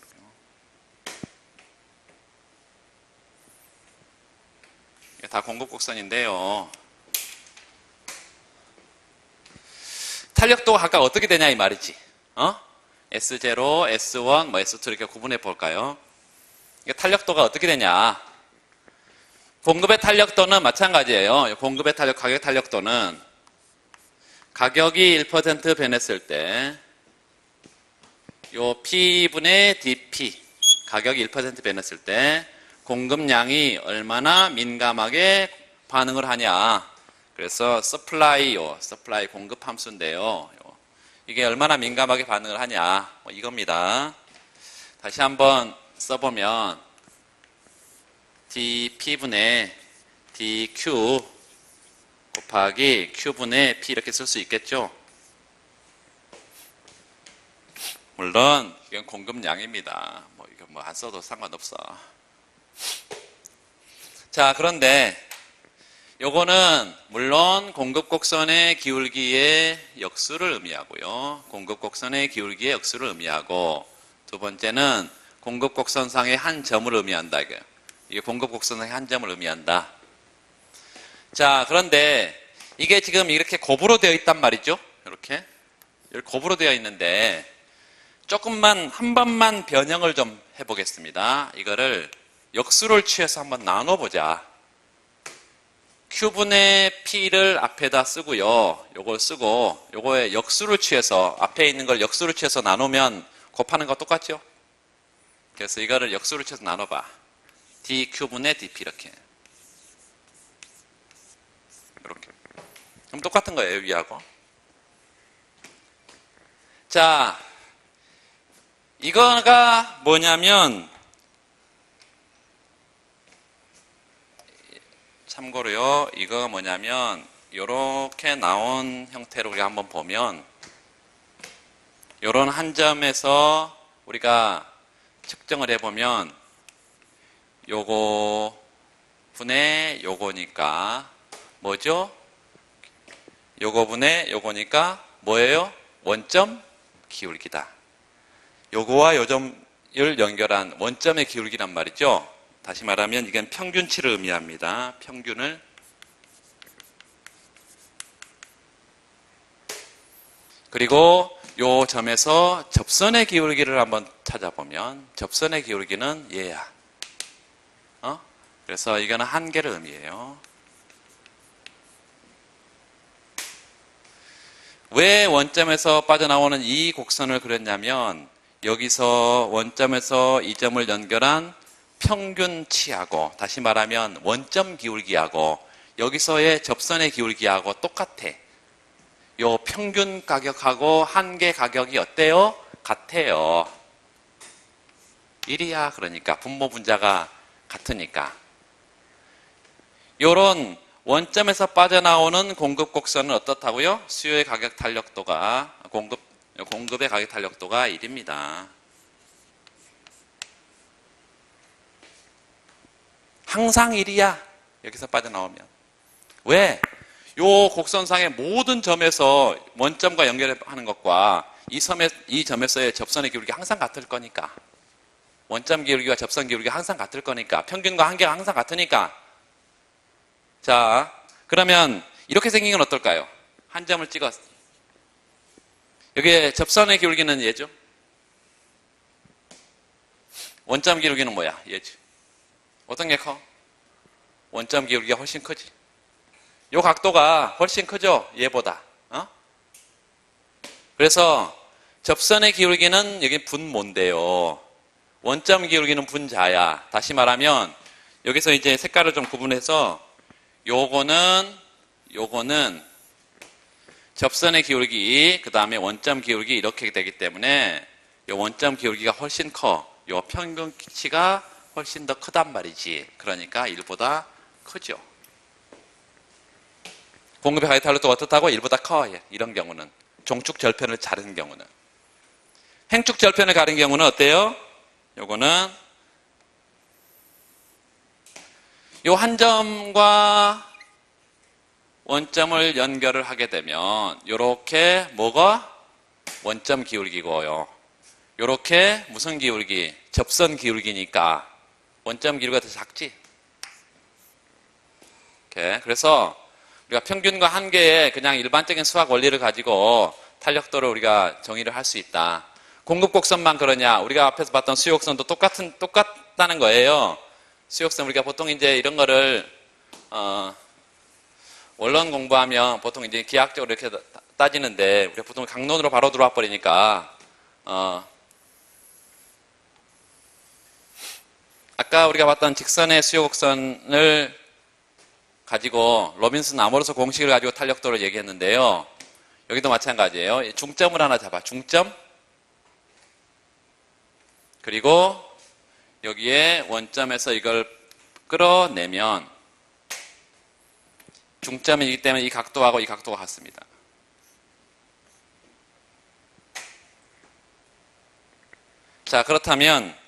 이게 다 공급곡선인데요. 탄력도가 각각 어떻게 되냐 이 말이지. S0, S1, 뭐 S2 이렇게 구분해 볼까요? 이게 탄력도가 어떻게 되냐? 공급의 탄력도는 마찬가지예요. 공급의 탄력, 가격 탄력도는 가격이 1% 변했을 때, 요 P분의 DP, 가격이 1% 변했을 때, 공급량이 얼마나 민감하게 반응을 하냐. 그래서 서플라이 공급 함수인데요. 이게 얼마나 민감하게 반응을 하냐. 뭐 이겁니다. 다시 한번 써보면, dP분의 dQ 곱하기 Q분의 P 이렇게 쓸 수 있겠죠? 물론 이건 공급량입니다. 뭐 이거 뭐 안 써도 상관없어. 자, 그런데 요거는 물론 공급곡선의 기울기의 역수를 의미하고요. 공급곡선의 기울기의 역수를 의미하고 두 번째는 공급곡선상의 한 점을 의미한다. 이게 공급곡선상의 한 점을 의미한다. 자, 그런데 이게 지금 이렇게 곱으로 되어 있단 말이죠. 이렇게 곱으로 되어 있는데 조금만 한 번만 변형을 좀 해보겠습니다. 이거를 역수를 취해서 한번 나눠보자. Q분의 P를 앞에다 쓰고요. 요걸 쓰고 요거에 역수를 취해서 앞에 있는 걸 역수를 취해서 나누면 곱하는 거 똑같죠? 그래서 이거를 역수를 취해서 나눠봐. dQ분의 dP 이렇게. 그럼 똑같은 거예요, 위하고. 자, 이거가 뭐냐면 참고로요, 이거 뭐냐면 이렇게 나온 형태로 우리가 한번 보면 이런 한 점에서 우리가 측정을 해보면 요거 분의 요거니까 뭐죠? 요거 분의 요거니까 뭐예요? 원점 기울기다. 요거와 요 점을 연결한 원점의 기울기란 말이죠. 다시 말하면 이건 평균치를 의미합니다. 평균을. 그리고 요 점에서 접선의 기울기를 한번 찾아보면 접선의 기울기는 얘야. 그래서 이거는 한계를 의미해요. 왜 원점에서 빠져나오는 이 곡선을 그렸냐면 여기서 원점에서 이 점을 연결한 평균치하고 다시 말하면 원점 기울기하고 여기서의 접선의 기울기하고 똑같아. 요 평균 가격하고 한계 가격이 어때요? 같아요. 1이야. 그러니까 분모 분자가 같으니까. 요런 원점에서 빠져나오는 공급 곡선은 어떻다고요? 수요의 가격 탄력도가 공급의 가격 탄력도가 1입니다. 항상 1이야. 여기서 빠져나오면. 왜? 요 곡선상의 모든 점에서 원점과 연결하는 것과 이 점에서의 접선의 기울기가 항상 같을 거니까. 원점 기울기와 접선 기울기가 항상 같을 거니까. 평균과 한계가 항상 같으니까. 자, 그러면 이렇게 생긴 건 어떨까요? 한 점을 찍었어. 여기에 접선의 기울기는 얘죠? 원점 기울기는 뭐야? 얘지. 어떤 게 커? 원점 기울기가 훨씬 크지. 요 각도가 훨씬 크죠? 얘보다. 그래서 접선의 기울기는 여기 분모인데요. 원점 기울기는 분자야. 다시 말하면 여기서 이제 색깔을 좀 구분해서 요거는 접선의 기울기, 그 다음에 원점 기울기 이렇게 되기 때문에 요 원점 기울기가 훨씬 커. 요 평균치가 훨씬 더 크단 말이지. 그러니까 1보다 크죠. 공급의 가격 탄력도가 어떻다고? 1보다 커. 이런 경우는. 종축 절편을 자른 경우는. 행축 절편을 가른 경우는 어때요? 요거는 요 한 점과 원점을 연결을 하게 되면 요렇게 뭐가? 원점 기울기고요. 요렇게 무슨 기울기? 접선 기울기니까 원점 기울기가 더 작지. 이렇게. 그래서 우리가 평균과 한계의 그냥 일반적인 수학 원리를 가지고 탄력도를 우리가 정의를 할 수 있다. 공급 곡선만 그러냐? 우리가 앞에서 봤던 수요 곡선도 똑같다는 거예요. 수요 곡선 우리가 보통 이제 이런 거를 원론 공부하면 보통 이제 기하학적으로 이렇게 따지는데 우리가 보통 강론으로 바로 들어와 버리니까 아까 우리가 봤던 직선의 수요 곡선을 가지고 로빈슨 아모르소 공식을 가지고 탄력도를 얘기했는데요. 여기도 마찬가지예요. 중점을 하나 잡아. 중점. 그리고 여기에 원점에서 이걸 끌어내면 중점이기 때문에 이 각도하고 이 각도가 같습니다. 자, 그렇다면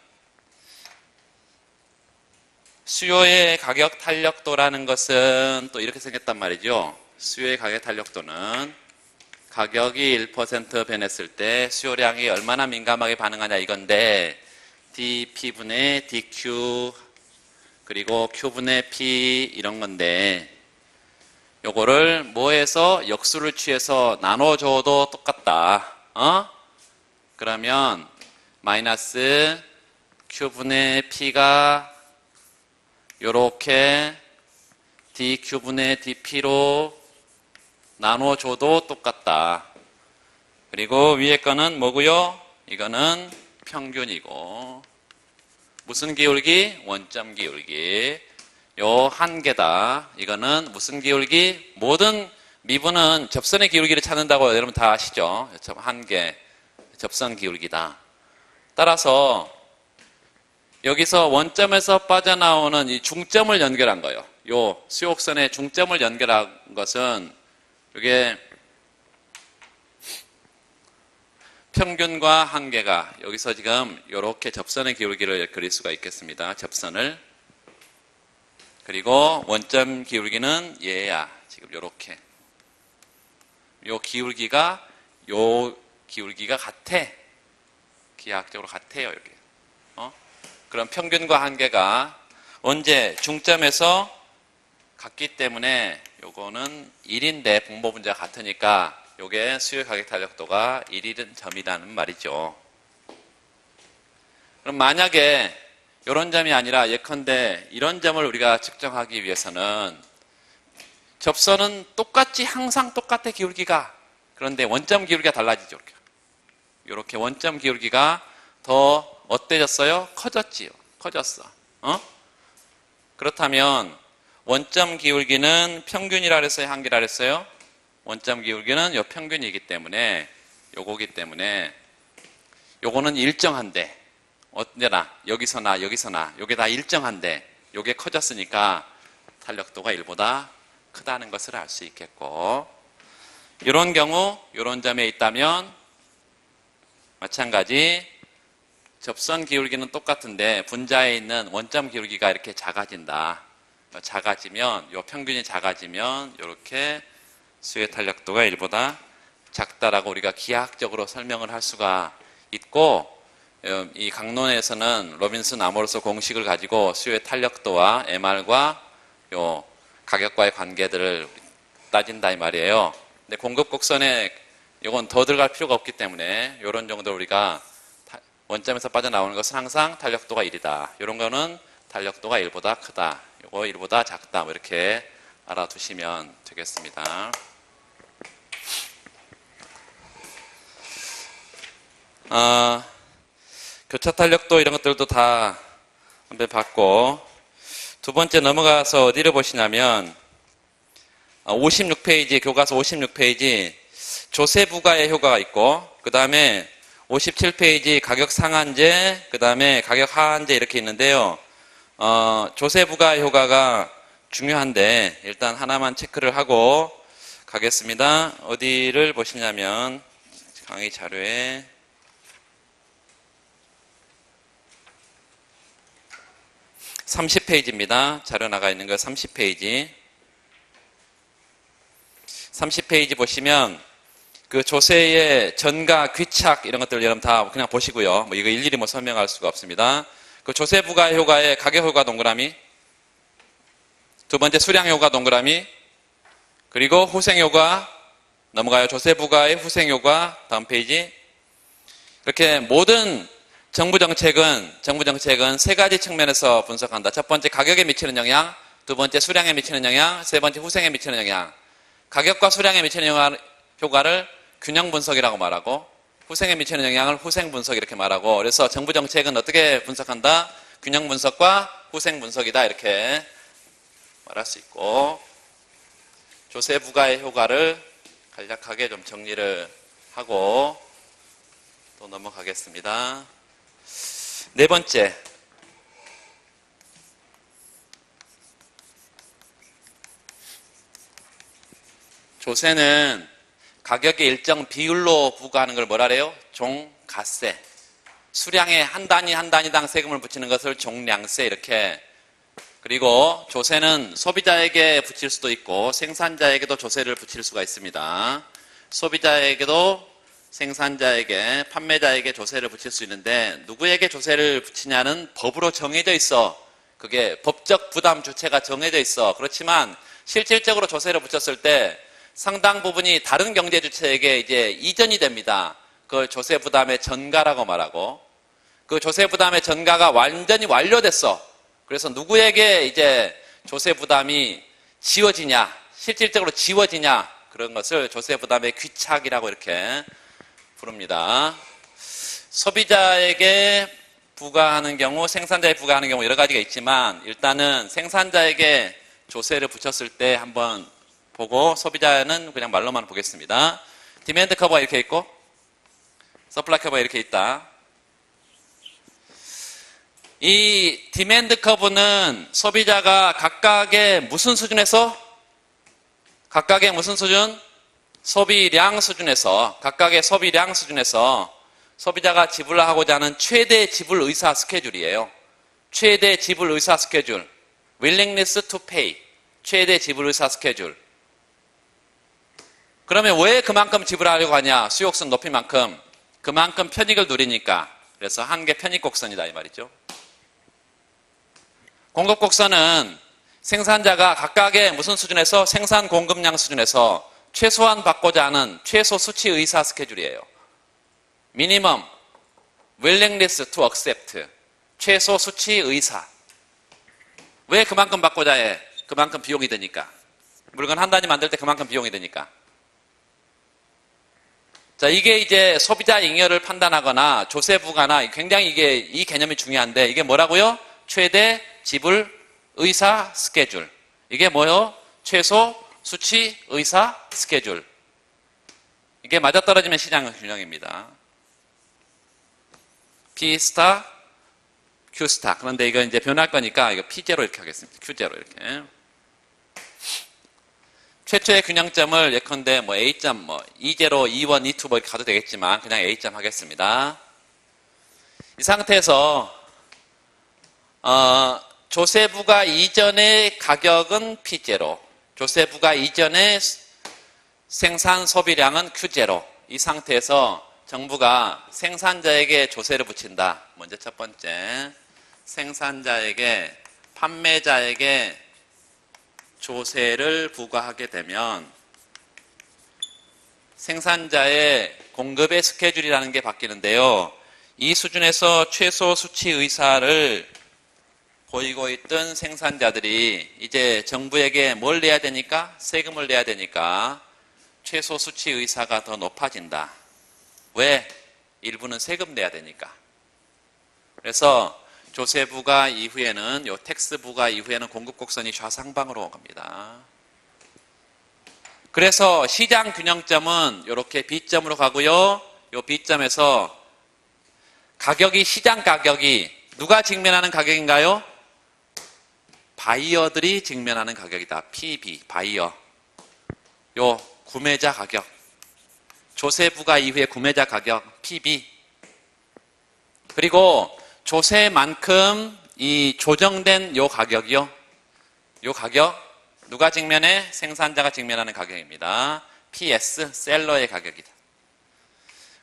수요의 가격 탄력도라는 것은 또 이렇게 생겼단 말이죠. 수요의 가격 탄력도는 가격이 1% 변했을 때 수요량이 얼마나 민감하게 반응하냐 이건데 dP분의 dQ 그리고 Q분의 P 이런 건데 요거를 뭐해서 역수를 취해서 나눠줘도 똑같다. 그러면 마이너스 Q분의 P가 요렇게 dQ분의 dP로 나눠줘도 똑같다. 그리고 위에 거는 뭐고요? 이거는 평균이고 무슨 기울기? 원점 기울기. 요 한계다. 이거는 무슨 기울기? 모든 미분은 접선의 기울기를 찾는다고 여러분 다 아시죠? 한계, 접선 기울기다. 따라서 여기서 원점에서 빠져나오는 이 중점을 연결한 거예요. 요 수요곡선의 중점을 연결한 것은 이게 평균과 한계가 여기서 지금 이렇게 접선의 기울기를 그릴 수가 있겠습니다. 접선을. 그리고 원점 기울기는 얘야. 지금 이렇게. 요 기울기가 같아. 기하학적으로 같아요. 이렇게. 그럼 평균과 한계가 언제 중점에서 같기 때문에 요거는 1인데 분모 분자가 같으니까 요게 수요 가격 탄력도가 1인 점이라는 말이죠. 그럼 만약에 이런 점이 아니라 예컨대 이런 점을 우리가 측정하기 위해서는 접선은 똑같이 항상 똑같아 기울기가. 그런데 원점 기울기가 달라지죠. 이렇게 원점 기울기가 더 어때졌어요? 커졌지요. 커졌어. 그렇다면 원점 기울기는 평균이라 그랬어요? 한계라 그랬어요? 원점 기울기는 요 평균이기 때문에 요거기 때문에 요거는 일정한데 언제나 여기서나 요게 다 일정한데 요게 커졌으니까 탄력도가 1보다 크다는 것을 알 수 있겠고 이런 경우 이런 점에 있다면 마찬가지 접선 기울기는 똑같은데 분자에 있는 원점 기울기가 이렇게 작아진다. 작아지면 요 평균이 작아지면 이렇게 수요 탄력도가 1보다 작다라고 우리가 기하학적으로 설명을 할 수가 있고 이 강론에서는 로빈슨 아모르소 공식을 가지고 수요의 탄력도와 MR과 요 가격과의 관계들을 따진다 이 말이에요. 근데 공급 곡선에 이건 더 들어갈 필요가 없기 때문에 이런 정도로 우리가 원점에서 빠져나오는 것은 항상 탄력도가 1이다. 이런 거는 탄력도가 1보다 크다. 이거 1보다 작다. 뭐 이렇게 알아두시면 되겠습니다. 교차 탄력도 이런 것들도 다 한번 봤고 두 번째 넘어가서 어디를 보시냐면 56페이지 교과서 56페이지 조세 부과의 효과가 있고 그 다음에 57페이지 가격 상한제 그 다음에 가격 하한제 이렇게 있는데요. 조세 부과 효과가 중요한데 일단 하나만 체크를 하고 가겠습니다. 어디를 보시냐면 강의 자료에 30페이지입니다. 자료 나가 있는 거 30페이지. 30페이지 보시면 그 조세의 전가, 귀착 이런 것들 여러분 다 그냥 보시고요. 뭐 이거 일일이 뭐 설명할 수가 없습니다. 그 조세 부과 효과의 가격 효과 동그라미, 두 번째 수량 효과 동그라미, 그리고 후생 효과 넘어가요. 조세 부과의 후생 효과 다음 페이지. 이렇게 모든 정부 정책은 세 가지 측면에서 분석한다. 첫 번째 가격에 미치는 영향, 두 번째 수량에 미치는 영향, 세 번째 후생에 미치는 영향. 가격과 수량에 미치는 효과를 균형 분석이라고 말하고 후생에 미치는 영향을 후생 분석 이렇게 말하고 그래서 정부 정책은 어떻게 분석한다? 균형 분석과 후생 분석이다 이렇게 말할 수 있고 조세 부과의 효과를 간략하게 좀 정리를 하고 또 넘어가겠습니다. 네 번째, 조세는 가격의 일정 비율로 부과하는 걸 뭐라 그래요? 종가세. 수량의 한 단위당 세금을 붙이는 것을 종량세 이렇게. 그리고 조세는 소비자에게 붙일 수도 있고 생산자에게도 조세를 붙일 수가 있습니다. 소비자에게도 생산자에게, 판매자에게 조세를 붙일 수 있는데 누구에게 조세를 붙이냐는 법으로 정해져 있어. 그게 법적 부담 주체가 정해져 있어. 그렇지만 실질적으로 조세를 붙였을 때 상당 부분이 다른 경제 주체에게 이제 이전이 됩니다. 그걸 조세 부담의 전가라고 말하고 그 조세 부담의 전가가 완전히 완료됐어. 그래서 누구에게 이제 조세 부담이 지워지냐, 실질적으로 지워지냐 그런 것을 조세 부담의 귀착이라고 이렇게 부릅니다. 소비자에게 부과하는 경우, 생산자에게 부과하는 경우 여러 가지가 있지만 일단은 생산자에게 조세를 붙였을 때 한번 보고 소비자는 그냥 말로만 보겠습니다. 디맨드 커버가 이렇게 있고 서플라이 커버가 이렇게 있다. 이 디맨드 커브는 소비자가 각각의 무슨 수준에서? 각각의 무슨 수준? 소비량 수준에서, 각각의 소비량 수준에서 소비자가 지불하고자 하는 최대 지불 의사 스케줄이에요. 최대 지불 의사 스케줄. willingness to pay. 최대 지불 의사 스케줄. 그러면 왜 그만큼 지불하려고 하냐? 수요곡선 높인 만큼. 그만큼 편익을 누리니까. 그래서 한계 편익곡선이다 이 말이죠. 공급곡선은 생산자가 각각의 무슨 수준에서 생산 공급량 수준에서 최소한 받고자 하는 최소 수치 의사 스케줄이에요. minimum willingness to accept. 최소 수치 의사. 왜 그만큼 받고자 해? 그만큼 비용이 드니까. 물건 한 단위 만들 때 그만큼 비용이 드니까. 자, 이게 이제 소비자 잉여를 판단하거나 조세 부과나 굉장히 이게 이 개념이 중요한데 이게 뭐라고요? 최대 지불 의사 스케줄. 이게 뭐요? 최소 수치 의사 스케줄. 이게 맞아떨어지면 시장 균형입니다. P 스타, Q 스타. 그런데 이거 이제 변할 거니까 이거 P0 이렇게 하겠습니다. Q0 이렇게. 최초의 균형점을 예컨대 뭐 A점 뭐 E0, E1, E2 뭐 이렇게 가도 되겠지만 그냥 A점 하겠습니다. 이 상태에서 조세 부과 이전의 가격은 P0, 조세 부과 이전의 생산 소비량은 Q0. 이 상태에서 정부가 생산자에게 조세를 붙인다. 먼저 첫 번째, 생산자에게, 판매자에게 조세를 부과하게 되면 생산자의 공급의 스케줄이라는 게 바뀌는데요. 이 수준에서 최소 수치 의사를 보이고 있던 생산자들이 이제 정부에게 뭘 내야 되니까? 세금을 내야 되니까 최소 수치 의사가 더 높아진다. 왜? 일부는 세금 내야 되니까. 그래서 조세 부과 이후에는 요 텍스 부과 이후에는 공급 곡선이 좌상방으로 갑니다. 그래서 시장 균형점은 이렇게 B점으로 가고요. 요 B점에서 가격이 시장 가격이 누가 직면하는 가격인가요? 바이어들이 직면하는 가격이다. PB, 바이어. 요 구매자 가격. 조세 부과 이후의 구매자 가격, PB. 그리고 조세만큼 이 조정된 요 가격이요. 요 가격, 누가 직면해? 생산자가 직면하는 가격입니다. PS, 셀러의 가격이다.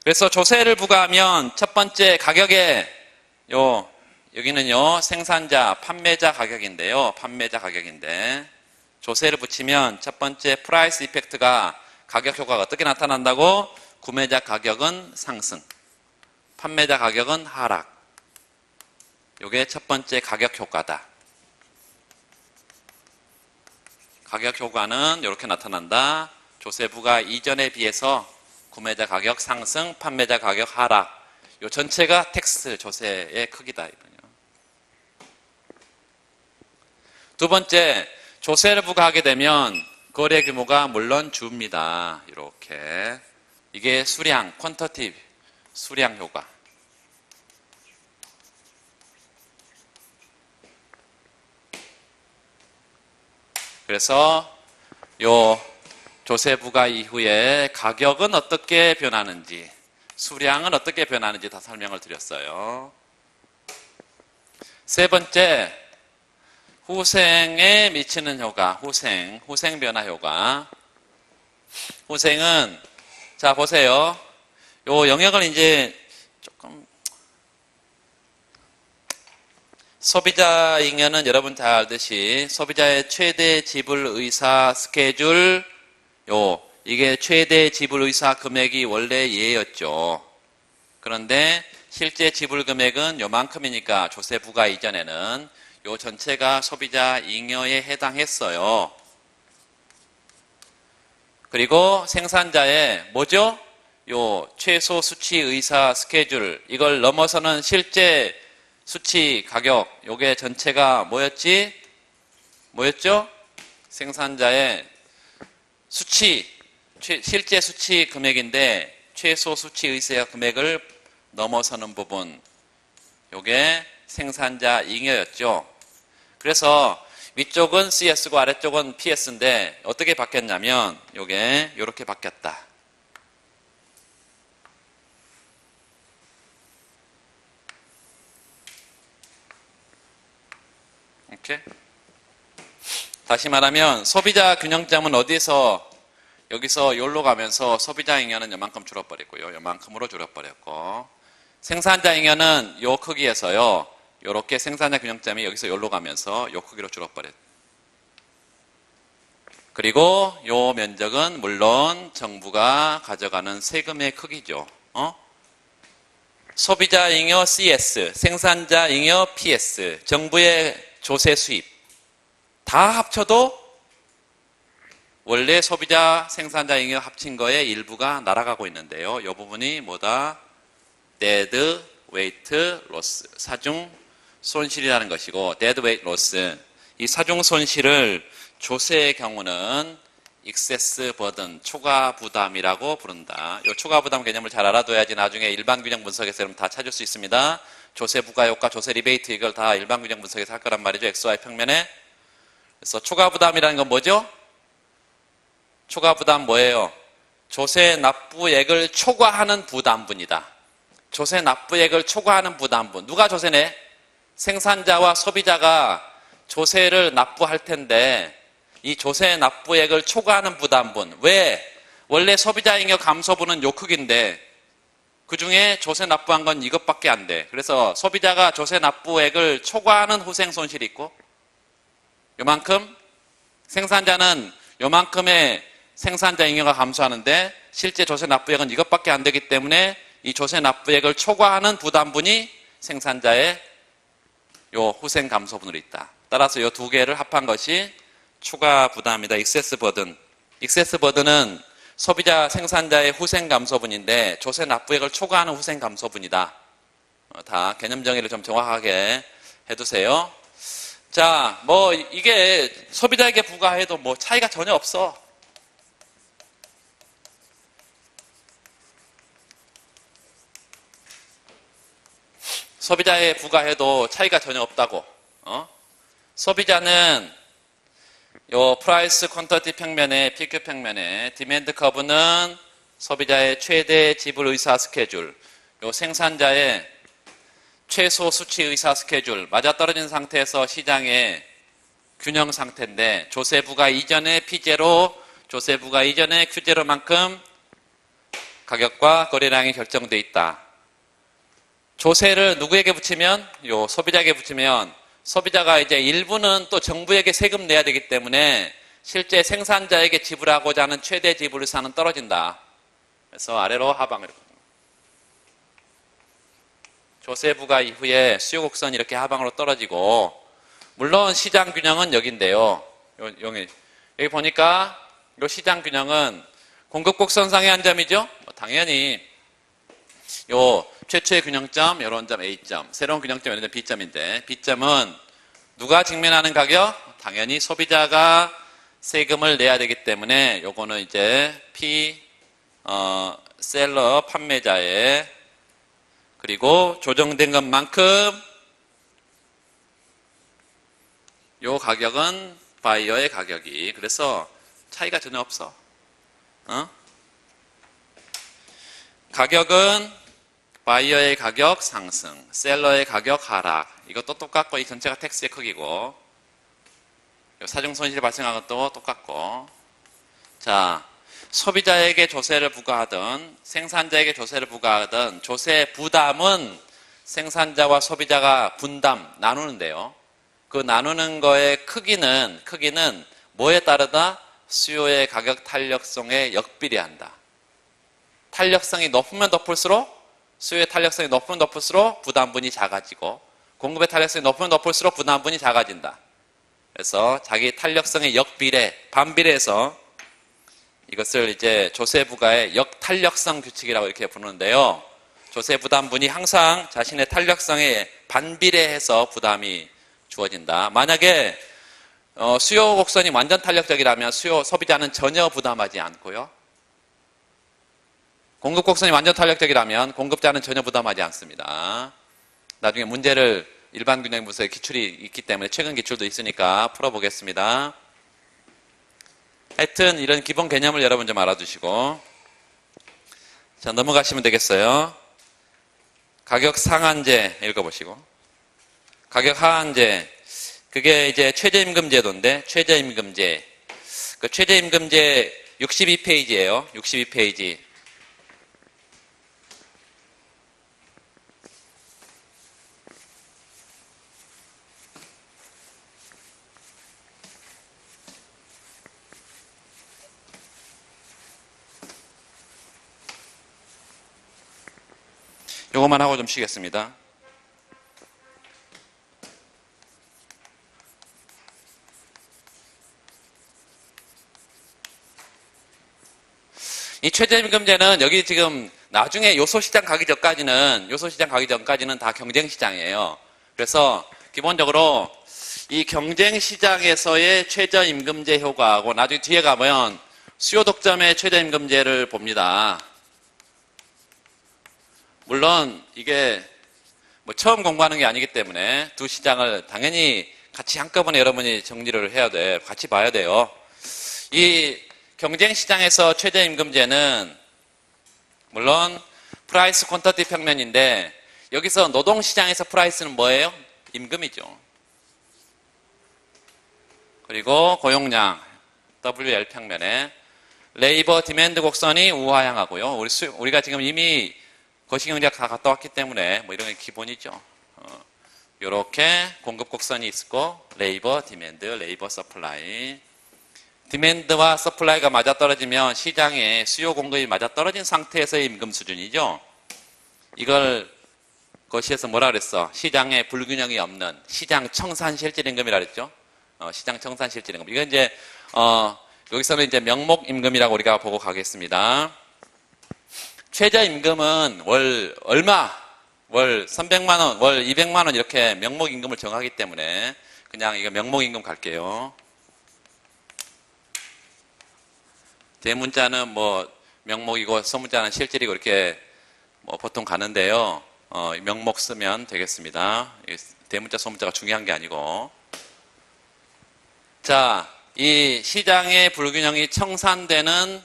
그래서 조세를 부과하면 첫 번째 가격에 여기는요, 생산자, 판매자 가격인데요. 판매자 가격인데, 조세를 붙이면 첫 번째 프라이스 이펙트가 가격 효과가 어떻게 나타난다고? 구매자 가격은 상승, 판매자 가격은 하락. 요게 첫 번째 가격 효과다. 가격 효과는 이렇게 나타난다. 조세 부과 이전에 비해서 구매자 가격 상승, 판매자 가격 하락. 요 전체가 텍스 조세의 크기다. 두 번째, 조세를 부과하게 되면 거래 규모가 물론 줍니다. 이렇게. 이게 수량, 퀀터티, 수량 효과. 그래서 요 조세 부과 이후에 가격은 어떻게 변하는지, 수량은 어떻게 변하는지 다 설명을 드렸어요. 세 번째, 후생에 미치는 효과, 후생 변화 효과. 후생은, 자, 보세요. 요 영역을 이제 조금, 소비자 잉여는 여러분 다 알듯이 소비자의 최대 지불 의사 스케줄, 이게 최대 지불 의사 금액이 원래 예였죠. 그런데 실제 지불 금액은 요만큼이니까 조세 부과 이전에는 요 전체가 소비자 잉여에 해당했어요. 그리고 생산자의 뭐죠? 요 최소 수치 의사 스케줄, 이걸 넘어서는 실제 수치 가격, 요게 전체가 뭐였죠? 생산자의 수치, 실제 수치 금액인데 최소 수치 의사 금액을 넘어서는 부분, 요게 생산자 잉여였죠. 그래서 위쪽은 CS고 아래쪽은 PS인데 어떻게 바뀌었냐면 요게 요렇게 바뀌었다. 이렇게. 다시 말하면 소비자 균형점은 어디에서, 여기서 여기로 가면서 소비자 잉여는 요만큼 줄어버렸고요. 요만큼으로 줄어버렸고, 생산자 잉여는 요 크기에서요, 요렇게 생산자 균형점이 여기서 여기로 가면서 요 크기로 줄어버렸. 그리고 요 면적은 물론 정부가 가져가는 세금의 크기죠. 소비자 잉여 CS, 생산자 잉여 PS, 정부의 조세 수입 다 합쳐도 원래 소비자 생산자 잉여 합친 거의 일부가 날아가고 있는데요. 이 부분이 뭐다? dead weight loss, 사중 손실이라는 것이고, dead weight loss, 이 사중 손실을 조세의 경우는 excess burden, 초과 부담이라고 부른다. 이 초과 부담 개념을 잘 알아둬야지 나중에 일반 규정 분석에서 여러분 다 찾을 수 있습니다. 조세 부과 효과, 조세 리베이트, 이걸 다 일반 규정 분석에서 할 거란 말이죠. XY 평면에. 그래서 초과 부담이라는 건 뭐죠? 초과 부담 뭐예요? 조세 납부액을 초과하는 부담분이다. 조세 납부액을 초과하는 부담분. 누가 조세 내? 생산자와 소비자가 조세를 납부할 텐데 이 조세 납부액을 초과하는 부담분. 왜? 원래 소비자 잉여 감소분은 요 크기인데 그 중에 조세 납부한 건 이것밖에 안 돼. 그래서 소비자가 조세 납부액을 초과하는 후생 손실이 있고, 요만큼, 생산자는 요만큼의 생산자 잉여가 감소하는데 실제 조세 납부액은 이것밖에 안 되기 때문에 이 조세 납부액을 초과하는 부담분이 생산자의 요 후생 감소분으로 있다. 따라서 요 두 개를 합한 것이 추가 부담이다. excess burden. excess burden은 소비자 생산자의 후생 감소분인데 조세 납부액을 초과하는 후생 감소분이다. 다 개념 정의를 좀 정확하게 해두세요. 자, 뭐 이게 소비자에게 부과해도 뭐 차이가 전혀 없어. 소비자에 부과해도 차이가 전혀 없다고. 소비자는 요 프라이스 퀀터티 평면에 PQ 평면에 디맨드 커브는 소비자의 최대 지불 의사 스케줄, 요 생산자의 최소 수치 의사 스케줄 맞아떨어진 상태에서 시장의 균형 상태인데 조세부가 이전의 P0, 조세부가 이전의 Q0만큼 가격과 거래량이 결정돼 있다. 조세를 누구에게 붙이면 요 소비자에게 붙이면 소비자가 이제 일부는 또 정부에게 세금 내야 되기 때문에 실제 생산자에게 지불하고자 하는 최대 지불 의사는 떨어진다. 그래서 아래로 하방을 조세부가 이후에 수요 곡선이 이렇게 하방으로 떨어지고 물론 시장 균형은 여기인데요. 여기 보니까 이 시장 균형은 공급 곡선상의 한 점이죠. 당연히 요 최초의 균형점, 이런 점 A점, 새로운 균형점, 이런 점 B점인데 B점은 누가 직면하는 가격? 당연히 소비자가 세금을 내야 되기 때문에 요거는 이제 셀러 판매자의 그리고 조정된 것만큼 요 가격은 바이어의 가격이 그래서 차이가 전혀 없어. 가격은 바이어의 가격 상승, 셀러의 가격 하락. 이것도 똑같고 이 전체가 텍스의 크기고 사정 손실이 발생한 것도 똑같고 자 소비자에게 조세를 부과하든 생산자에게 조세를 부과하든 조세 부담은 생산자와 소비자가 분담 나누는데요. 그 나누는 거의 크기는 뭐에 따르다? 수요의 가격 탄력성에 역비례한다. 탄력성이 높으면 높을수록 수요의 탄력성이 높으면 높을수록 부담분이 작아지고 공급의 탄력성이 높으면 높을수록 부담분이 작아진다. 그래서 자기 탄력성의 역비례, 반비례해서 이것을 이제 조세부가의 역탄력성 규칙이라고 이렇게 부르는데요. 조세부담분이 항상 자신의 탄력성에 반비례해서 부담이 주어진다. 만약에 수요 곡선이 완전 탄력적이라면 소비자는 전혀 부담하지 않고요. 공급 곡선이 완전 탄력적이라면 공급자는 전혀 부담하지 않습니다. 나중에 문제를 일반 균형 분석에 기출이 있기 때문에 최근 기출도 있으니까 풀어보겠습니다. 하여튼 이런 기본 개념을 여러분 좀 알아두시고 자 넘어가시면 되겠어요. 가격 상한제 읽어보시고 가격 하한제 그게 이제 최저임금제도인데 최저임금제 그 최저임금제 62페이지예요. 62페이지 요것만 하고 좀 쉬겠습니다. 이 최저임금제는 여기 지금 나중에 요소시장 가기 전까지는 다 경쟁시장이에요. 그래서 기본적으로 이 경쟁시장에서의 최저임금제 효과하고 나중에 뒤에 가면 수요 독점의 최저임금제를 봅니다. 물론 이게 뭐 처음 공부하는 게 아니기 때문에 두 시장을 당연히 같이 한꺼번에 여러분이 정리를 해야 돼. 같이 봐야 돼요. 이 경쟁시장에서 최저임금제는 물론 프라이스 퀀터티 평면인데 여기서 노동시장에서 프라이스는 뭐예요? 임금이죠. 그리고 고용량 WL 평면에 레이버 디맨드 곡선이 우하향하고요. 우리가 지금 이미 거시경제학 다 갔다 왔기 때문에 뭐 이런 게 기본이죠. 이렇게 공급 곡선이 있고 레이버 디맨드, 레이버 서플라이. 디맨드와 서플라이가 맞아떨어지면 시장의 수요 공급이 맞아떨어진 상태에서의 임금 수준이죠. 이걸 거시에서 뭐라 그랬어? 시장에 불균형이 없는 시장 청산 실질 임금이라 그랬죠. 시장 청산 실질 임금. 이건 이제 여기서는 이제 명목 임금이라고 우리가 보고 가겠습니다. 최저임금은 월 얼마, 월 300만 원, 월 200만 원 이렇게 명목임금을 정하기 때문에 그냥 이거 명목임금 갈게요. 대문자는 뭐 명목이고 소문자는 실질이고 이렇게 뭐 보통 가는데요. 명목 쓰면 되겠습니다. 대문자 소문자가 중요한 게 아니고 자, 이 시장의 불균형이 청산되는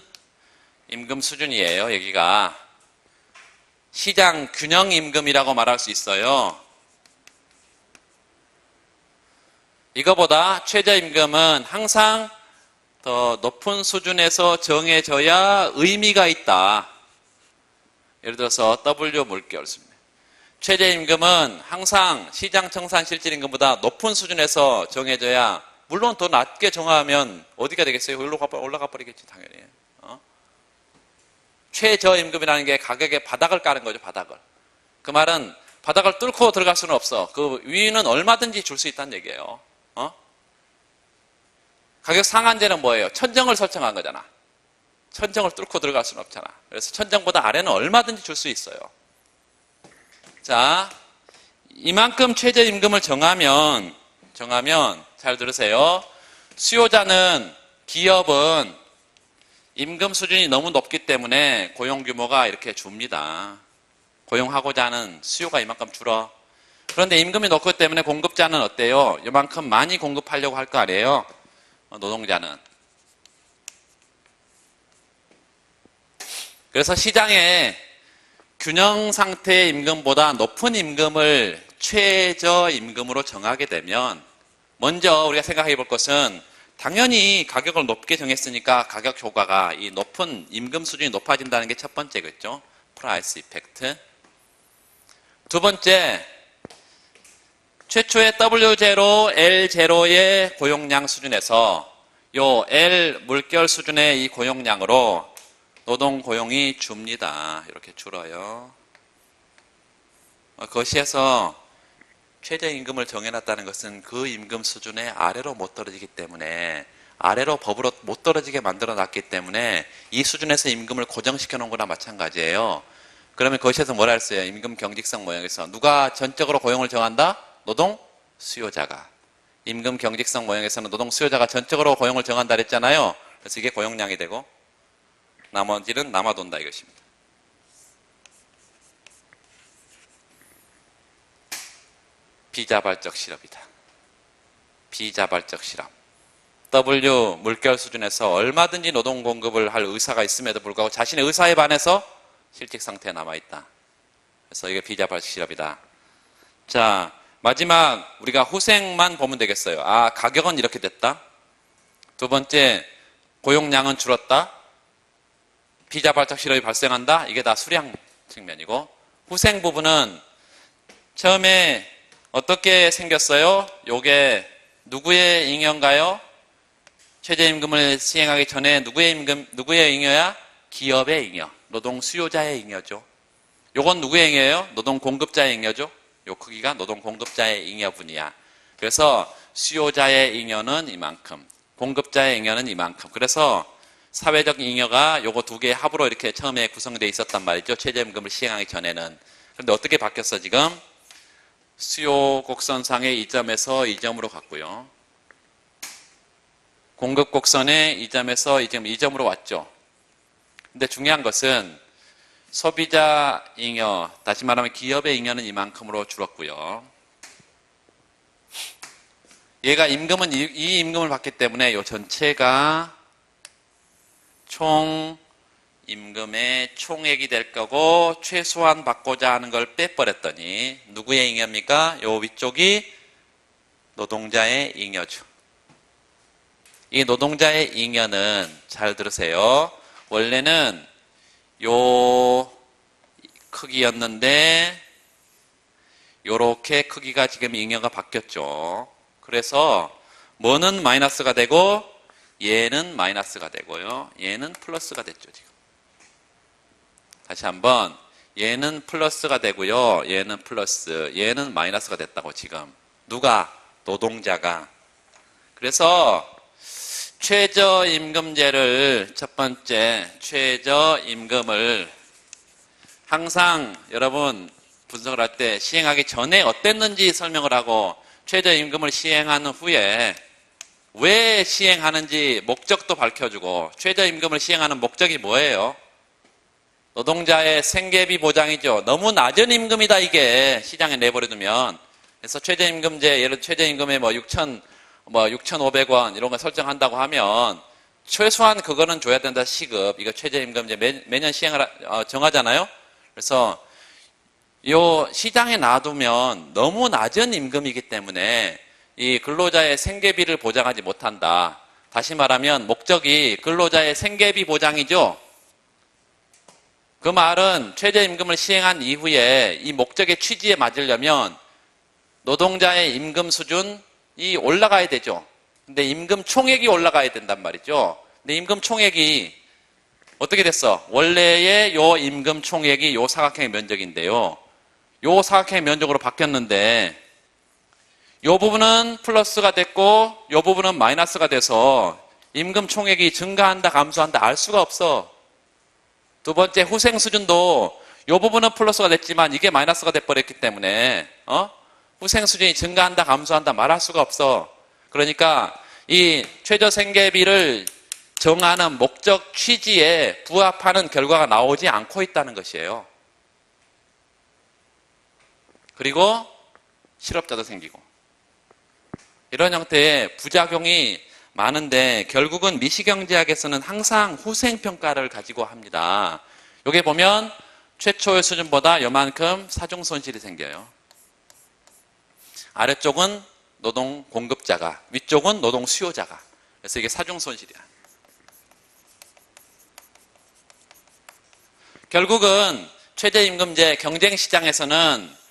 임금 수준이에요. 여기가 시장 균형 임금이라고 말할 수 있어요. 이거보다 최저임금은 항상 더 높은 수준에서 정해져야 의미가 있다. 예를 들어서 W 물결 수준. 최저임금은 항상 시장 청산 실질임금보다 높은 수준에서 정해져야, 물론 더 낮게 정하면 어디가 되겠어요? 올라가 버리겠지, 당연히. 최저임금이라는 게 가격의 바닥을 까는 거죠, 바닥을. 그 말은 바닥을 뚫고 들어갈 수는 없어. 그 위는 얼마든지 줄 수 있다는 얘기예요. 가격 상한제는 뭐예요? 천정을 설정한 거잖아. 천정을 뚫고 들어갈 수는 없잖아. 그래서 천정보다 아래는 얼마든지 줄 수 있어요. 자, 이만큼 최저임금을 정하면 잘 들으세요. 수요자는, 기업은 임금 수준이 너무 높기 때문에 고용 규모가 이렇게 줍니다. 고용하고자 하는 수요가 이만큼 줄어. 그런데 임금이 높기 때문에 공급자는 어때요? 이만큼 많이 공급하려고 할 거 아니에요? 노동자는. 그래서 시장에 균형 상태의 임금보다 높은 임금을 최저임금으로 정하게 되면, 먼저 우리가 생각해 볼 것은, 당연히 가격을 높게 정했으니까 가격 효과가, 이 높은 임금 수준이 높아진다는 게 첫 번째겠죠. 프라이스 이펙트. 두 번째, 최초의 W0, L0의 고용량 수준에서 요 L 물결 수준의 이 고용량으로 노동 고용이 줍니다. 이렇게 줄어요. 거시에서 최저임금을 정해놨다는 것은 그 임금 수준의 아래로 못 떨어지기 때문에, 아래로 법으로 못 떨어지게 만들어놨기 때문에 이 수준에서 임금을 고정시켜 놓은 거나 마찬가지예요. 그러면 거시에서 뭐라 했어요? 임금 경직성 모형에서 누가 전적으로 고용을 정한다? 노동 수요자가. 임금 경직성 모형에서는 노동 수요자가 전적으로 고용을 정한다 그랬잖아요. 그래서 이게 고용량이 되고 나머지는 남아돈다 이것입니다. 비자발적 실업이다. 비자발적 실업. W 물결 수준에서 얼마든지 노동 공급을 할 의사가 있음에도 불구하고 자신의 의사에 반해서 실직 상태에 남아있다. 그래서 이게 비자발적 실업이다. 자, 마지막 우리가 후생만 보면 되겠어요. 아, 가격은 이렇게 됐다. 두 번째, 고용량은 줄었다. 비자발적 실업이 발생한다. 이게 다 수량 측면이고, 후생 부분은 처음에 어떻게 생겼어요? 요게 누구의 잉여인가요? 최저임금을 시행하기 전에 누구의 잉여야? 기업의 잉여. 노동 수요자의 잉여죠. 요건 누구의 잉여예요? 노동 공급자의 잉여죠. 요 크기가 노동 공급자의 잉여분이야. 그래서 수요자의 잉여는 이만큼, 공급자의 잉여는 이만큼. 그래서 사회적 잉여가 요거 두 개의 합으로 이렇게 처음에 구성되어 있었단 말이죠. 최저임금을 시행하기 전에는. 그런데 어떻게 바뀌었어 지금? 수요 곡선상의 이 점에서 이 점으로 갔고요. 공급 곡선의 이 점에서 이 점으로 왔죠. 근데 중요한 것은 소비자 잉여, 다시 말하면 기업의 잉여는 이만큼으로 줄었고요. 얘가 임금은 이 임금을 받기 때문에 이 전체가 총 임금의 총액이 될 거고, 최소한 받고자 하는 걸 빼버렸더니 누구의 잉여입니까? 요 위쪽이 노동자의 잉여죠. 이 노동자의 잉여는 잘 들으세요. 원래는 요 크기였는데 요렇게 크기가 지금 잉여가 바뀌었죠. 그래서 뭐는 마이너스가 되고 얘는 마이너스가 되고요. 얘는 플러스가 됐죠, 지금. 다시 한번, 얘는 플러스가 되고요. 얘는 플러스, 얘는 마이너스가 됐다고 지금. 누가? 노동자가. 그래서 최저임금제를, 첫 번째 최저임금을 항상 여러분 분석을 할 때 시행하기 전에 어땠는지 설명을 하고, 최저임금을 시행한 후에 왜 시행하는지 목적도 밝혀주고, 최저임금을 시행하는 목적이 뭐예요? 노동자의 생계비 보장이죠. 너무 낮은 임금이다 이게 시장에 내버려두면. 그래서 최저임금제, 예를 들어 최저임금의 6천 뭐 6,500원 이런 거 설정한다고 하면 최소한 그거는 줘야 된다 시급. 이거 최저임금 이제 매년 시행을 정하잖아요. 그래서 요 시장에 놔두면 너무 낮은 임금이기 때문에 이 근로자의 생계비를 보장하지 못한다. 다시 말하면 목적이 근로자의 생계비 보장이죠. 그 말은 최저임금을 시행한 이후에 이 목적의 취지에 맞으려면 노동자의 임금 수준이 올라가야 되죠. 근데 임금 총액이 올라가야 된단 말이죠. 근데 임금 총액이 어떻게 됐어? 원래의 요 임금 총액이 요 사각형의 면적인데요. 요 사각형의 면적으로 바뀌었는데 요 부분은 플러스가 됐고 요 부분은 마이너스가 돼서 임금 총액이 증가한다 감소한다 알 수가 없어. 두 번째 후생 수준도 요 부분은 플러스가 됐지만 이게 마이너스가 돼버렸기 때문에 후생 수준이 증가한다 감소한다 말할 수가 없어. 그러니까 이 최저 생계비를 정하는 목적 취지에 부합하는 결과가 나오지 않고 있다는 것이에요. 그리고 실업자도 생기고 이런 형태의 부작용이 많은데 결국은 미시경제학에서는 항상 후생평가를 가지고 합니다. 여기 보면 최초의 수준보다 요만큼 사중손실이 생겨요. 아래쪽은 노동 공급자가, 위쪽은 노동 수요자가. 그래서 이게 사중손실이야. 결국은 최저임금제 경쟁시장에서는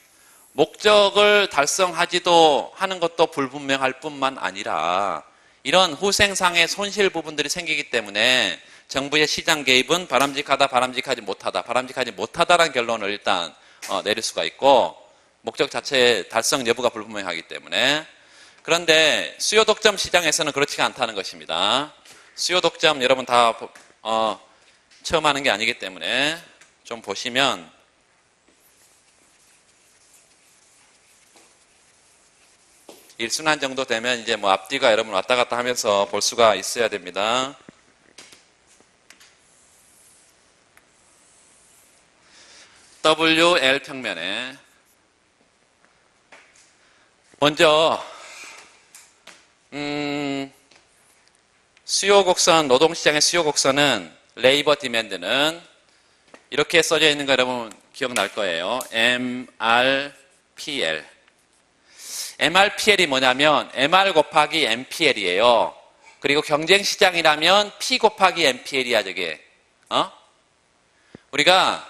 목적을 달성하지도 하는 것도 불분명할 뿐만 아니라 이런 후생상의 손실 부분들이 생기기 때문에 정부의 시장 개입은 바람직하다, 바람직하지 못하다, 바람직하지 못하다라는 결론을 일단 내릴 수가 있고 목적 자체의 달성 여부가 불분명하기 때문에. 그런데 수요 독점 시장에서는 그렇지가 않다는 것입니다. 수요 독점 여러분 다 처음 하는 게 아니기 때문에 좀 보시면 일순환 정도 되면 이제 뭐 앞뒤가 여러분 왔다 갔다 하면서 볼 수가 있어야 됩니다. WL 평면에 먼저 수요 곡선, 노동시장의 수요 곡선은 레이버 디맨드는 이렇게 써져 있는 거 여러분 기억날 거예요. MRPL. MRPL이 뭐냐면 MR 곱하기 MPL이에요. 그리고 경쟁시장이라면 P 곱하기 MPL이야 저게. 우리가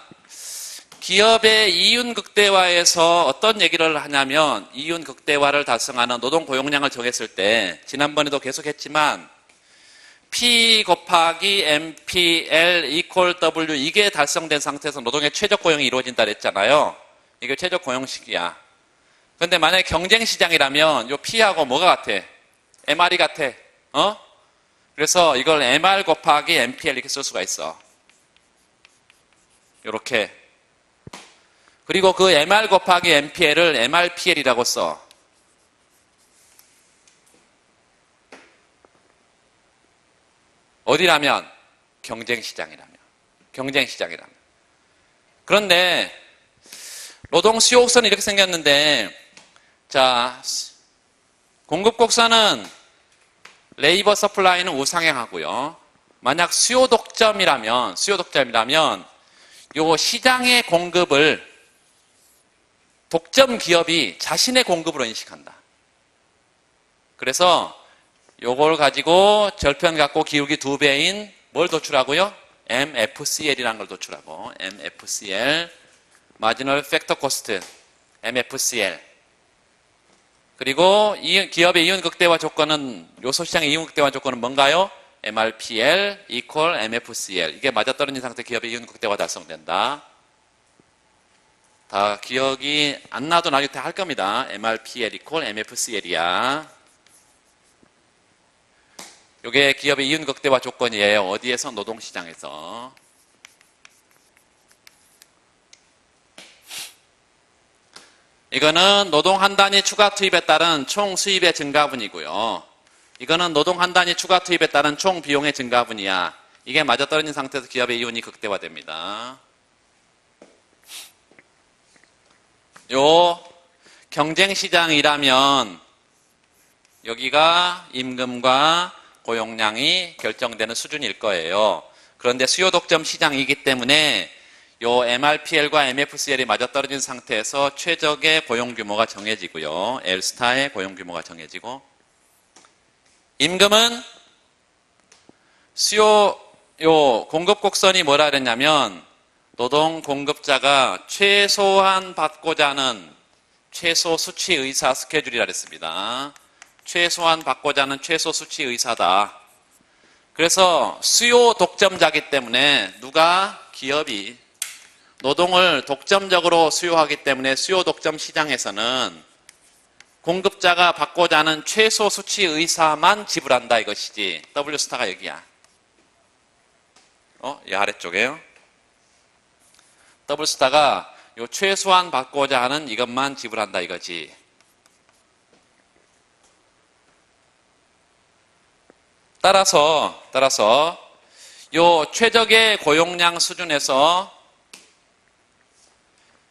기업의 이윤 극대화에서 어떤 얘기를 하냐면 이윤 극대화를 달성하는 노동 고용량을 정했을 때 지난번에도 계속 했지만 P 곱하기 MPL equal W 이게 달성된 상태에서 노동의 최저 고용이 이루어진다 그랬잖아요. 이게 최저 고용식이야. 그런데 만약에 경쟁시장이라면 요 P하고 뭐가 같아? MR이 같아. 그래서 이걸 MR 곱하기 MPL 이렇게 쓸 수가 있어. 요렇게. 그리고 그 MR 곱하기 MPL을 MRPL이라고 써. 어디라면? 경쟁시장이라면. 경쟁시장이라면. 그런데 노동 수요 곡선이 이렇게 생겼는데 자, 공급 곡선은 레이버 서플라이는 우상향하고요. 만약 수요 독점이라면 요 시장의 공급을 독점 기업이 자신의 공급으로 인식한다. 그래서 요걸 가지고 절편 갖고 기울기 2배인 뭘 도출하고요? MFCL이라는 걸 도출하고 MFCL 마지널 팩터 코스트 MFCL 그리고 이 기업의 이윤 극대화 조건은 요소시장의 이윤 극대화 조건은 뭔가요? MRPL equal MFCL 이게 맞아떨어진 상태 기업의 이윤 극대화 달성된다. 다 기억이 안 나도 나중에 다 할 겁니다. MRPL equal MFCL이야. 이게 기업의 이윤 극대화 조건이에요. 어디에서? 노동시장에서. 이거는 노동 한 단위 추가 투입에 따른 총 수입의 증가분이고요. 이거는 노동 한 단위 추가 투입에 따른 총 비용의 증가분이야. 이게 맞아떨어진 상태에서 기업의 이윤이 극대화됩니다. 요 경쟁시장이라면 여기가 임금과 고용량이 결정되는 수준일 거예요. 그런데 수요 독점 시장이기 때문에 요 MRPL과 MFCL이 맞아떨어진 상태에서 최적의 고용 규모가 정해지고요. L스타의 고용 규모가 정해지고, 임금은 공급 곡선이 뭐라 그랬냐면, 노동 공급자가 최소한 받고자 하는 최소 수치 의사 스케줄이라 그랬습니다. 최소한 받고자 하는 최소 수치 의사다. 그래서 수요 독점자기 때문에 기업이 노동을 독점적으로 수요하기 때문에 수요 독점 시장에서는 공급자가 받고자 하는 최소 수치 의사만 지불한다 이것이지. W스타가 여기야. 이 아래쪽에요. W스타가 요 최소한 받고자 하는 이것만 지불한다 이거지. 따라서 요 최적의 고용량 수준에서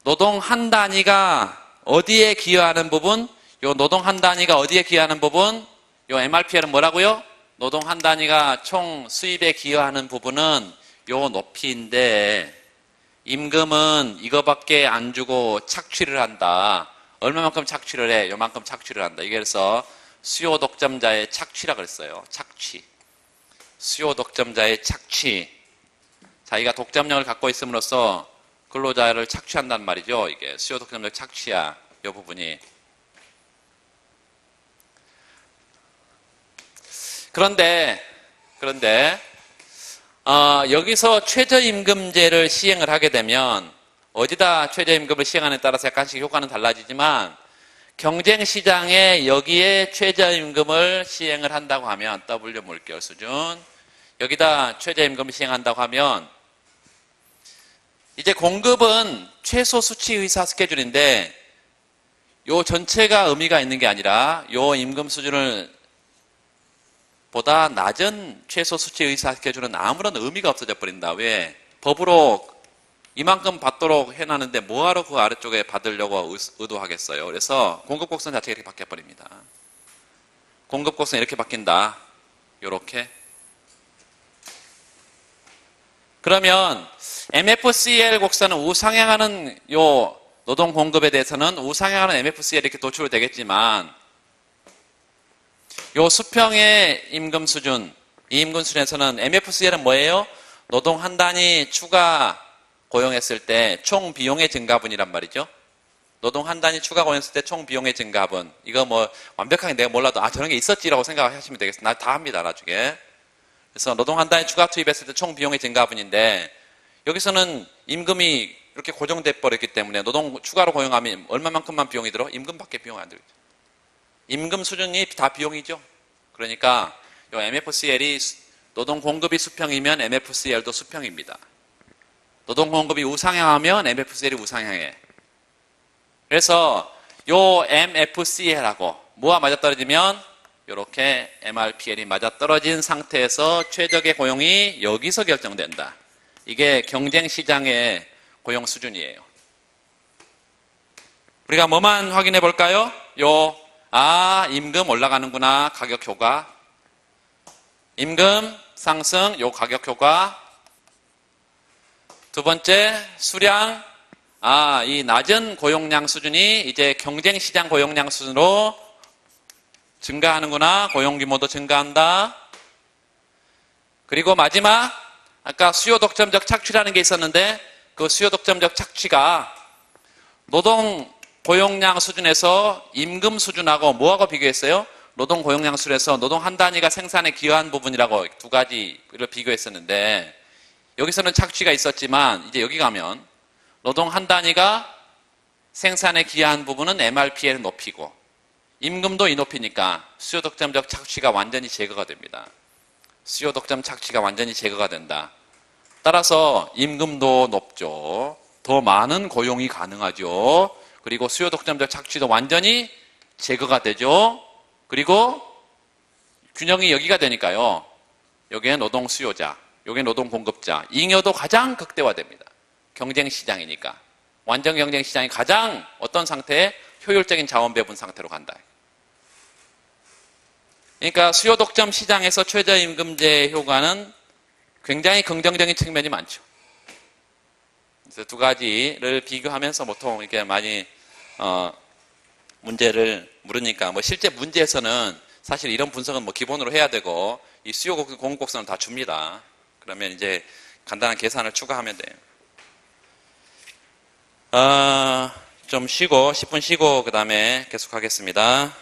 노동 한 단위가 어디에 기여하는 부분? 요 노동 한 단위가 어디에 기여하는 부분? 요 MRPL은 뭐라고요? 노동 한 단위가 총 수입에 기여하는 부분은 요 높이인데, 임금은 이거밖에 안 주고 착취를 한다. 얼마만큼 착취를 해? 요만큼 착취를 한다. 이게 그래서 수요 독점자의 착취라 그랬어요. 착취. 수요 독점자의 착취. 자기가 독점력을 갖고 있음으로써 근로자를 착취한단 말이죠. 이게 수요 독점적 착취야. 이 부분이. 그런데 여기서 최저임금제를 시행을 하게 되면 어디다 최저임금을 시행하느냐에 따라서 약간씩 효과는 달라지지만, 경쟁시장에 여기에 최저임금을 시행을 한다고 하면, W 물결 수준, 여기다 최저임금을 시행한다고 하면, 이제 공급은 최소 수치 의사 스케줄인데, 요 전체가 의미가 있는 게 아니라, 요 임금 수준을 보다 낮은 최소 수치 의사 스케줄은 아무런 의미가 없어져 버린다. 왜? 법으로 이만큼 받도록 해놨는데 뭐하러 그 아래쪽에 받으려고 의도하겠어요. 그래서 공급 곡선 자체가 이렇게 바뀌어버립니다. 공급 곡선이 이렇게 바뀐다. 요렇게. 그러면 MFCL 곡선은 우상향하는 요 노동 공급에 대해서는 우상향하는 MFCL 이렇게 도출이 되겠지만, 요 수평의 임금 수준, 이 임금 수준에서는 MFCL은 뭐예요? 노동 한 단위 추가 고용했을 때 총 비용의 증가분이란 말이죠. 노동 한 단위 추가 고용했을 때 총 비용의 증가분. 이거 뭐 완벽하게 내가 몰라도 저런 게 있었지라고 생각하시면 되겠습니다. 나 다 합니다, 나중에. 그래서 노동 한 단위 추가 투입했을 때 총 비용의 증가분인데, 여기서는 임금이 이렇게 고정돼 버렸기 때문에 노동 추가로 고용하면 얼마만큼만 비용이 들어? 임금밖에 비용이 안 들죠. 임금 수준이 다 비용이죠. 그러니까 요 MFCL이 노동 공급이 수평이면 MFCL도 수평입니다. 노동 공급이 우상향하면 MFCL이 우상향해. 그래서 요 MFCL하고 뭐가 맞아떨어지면 이렇게 MRPL이 맞아떨어진 상태에서 최적의 고용이 여기서 결정된다. 이게 경쟁시장의 고용 수준이에요. 우리가 뭐만 확인해 볼까요? 임금 올라가는구나. 가격 효과. 임금 상승, 요 가격 효과. 두 번째, 수량. 이 낮은 고용량 수준이 이제 경쟁시장 고용량 수준으로 증가하는구나. 고용 규모도 증가한다. 그리고 마지막, 아까 수요 독점적 착취라는 게 있었는데, 그 수요 독점적 착취가 노동 고용량 수준에서 임금 수준하고 뭐하고 비교했어요? 노동 고용량 수준에서 노동 한 단위가 생산에 기여한 부분이라고 두 가지를 비교했었는데, 여기서는 착취가 있었지만 이제 여기 가면 노동 한 단위가 생산에 기여한 부분은 MRPL 높이고 임금도 이 높이니까 수요 독점적 착취가 완전히 제거가 됩니다. 수요 독점 착취가 완전히 제거가 된다. 따라서 임금도 높죠. 더 많은 고용이 가능하죠. 그리고 수요 독점적 착취도 완전히 제거가 되죠. 그리고 균형이 여기가 되니까요. 여기에 노동 수요자, 여기에 노동 공급자, 잉여도 가장 극대화됩니다. 경쟁 시장이니까. 완전 경쟁 시장이 가장 어떤 상태에 효율적인 자원 배분 상태로 간다. 그러니까 수요 독점 시장에서 최저임금제 효과는 굉장히 긍정적인 측면이 많죠. 그래서 두 가지를 비교하면서 보통 이렇게 많이 문제를 물으니까 뭐 실제 문제에서는 사실 이런 분석은 뭐 기본으로 해야 되고 이 수요 공급 곡선은 다 줍니다. 그러면 이제 간단한 계산을 추가하면 돼요. 좀 쉬고 10분 쉬고 그 다음에 계속하겠습니다.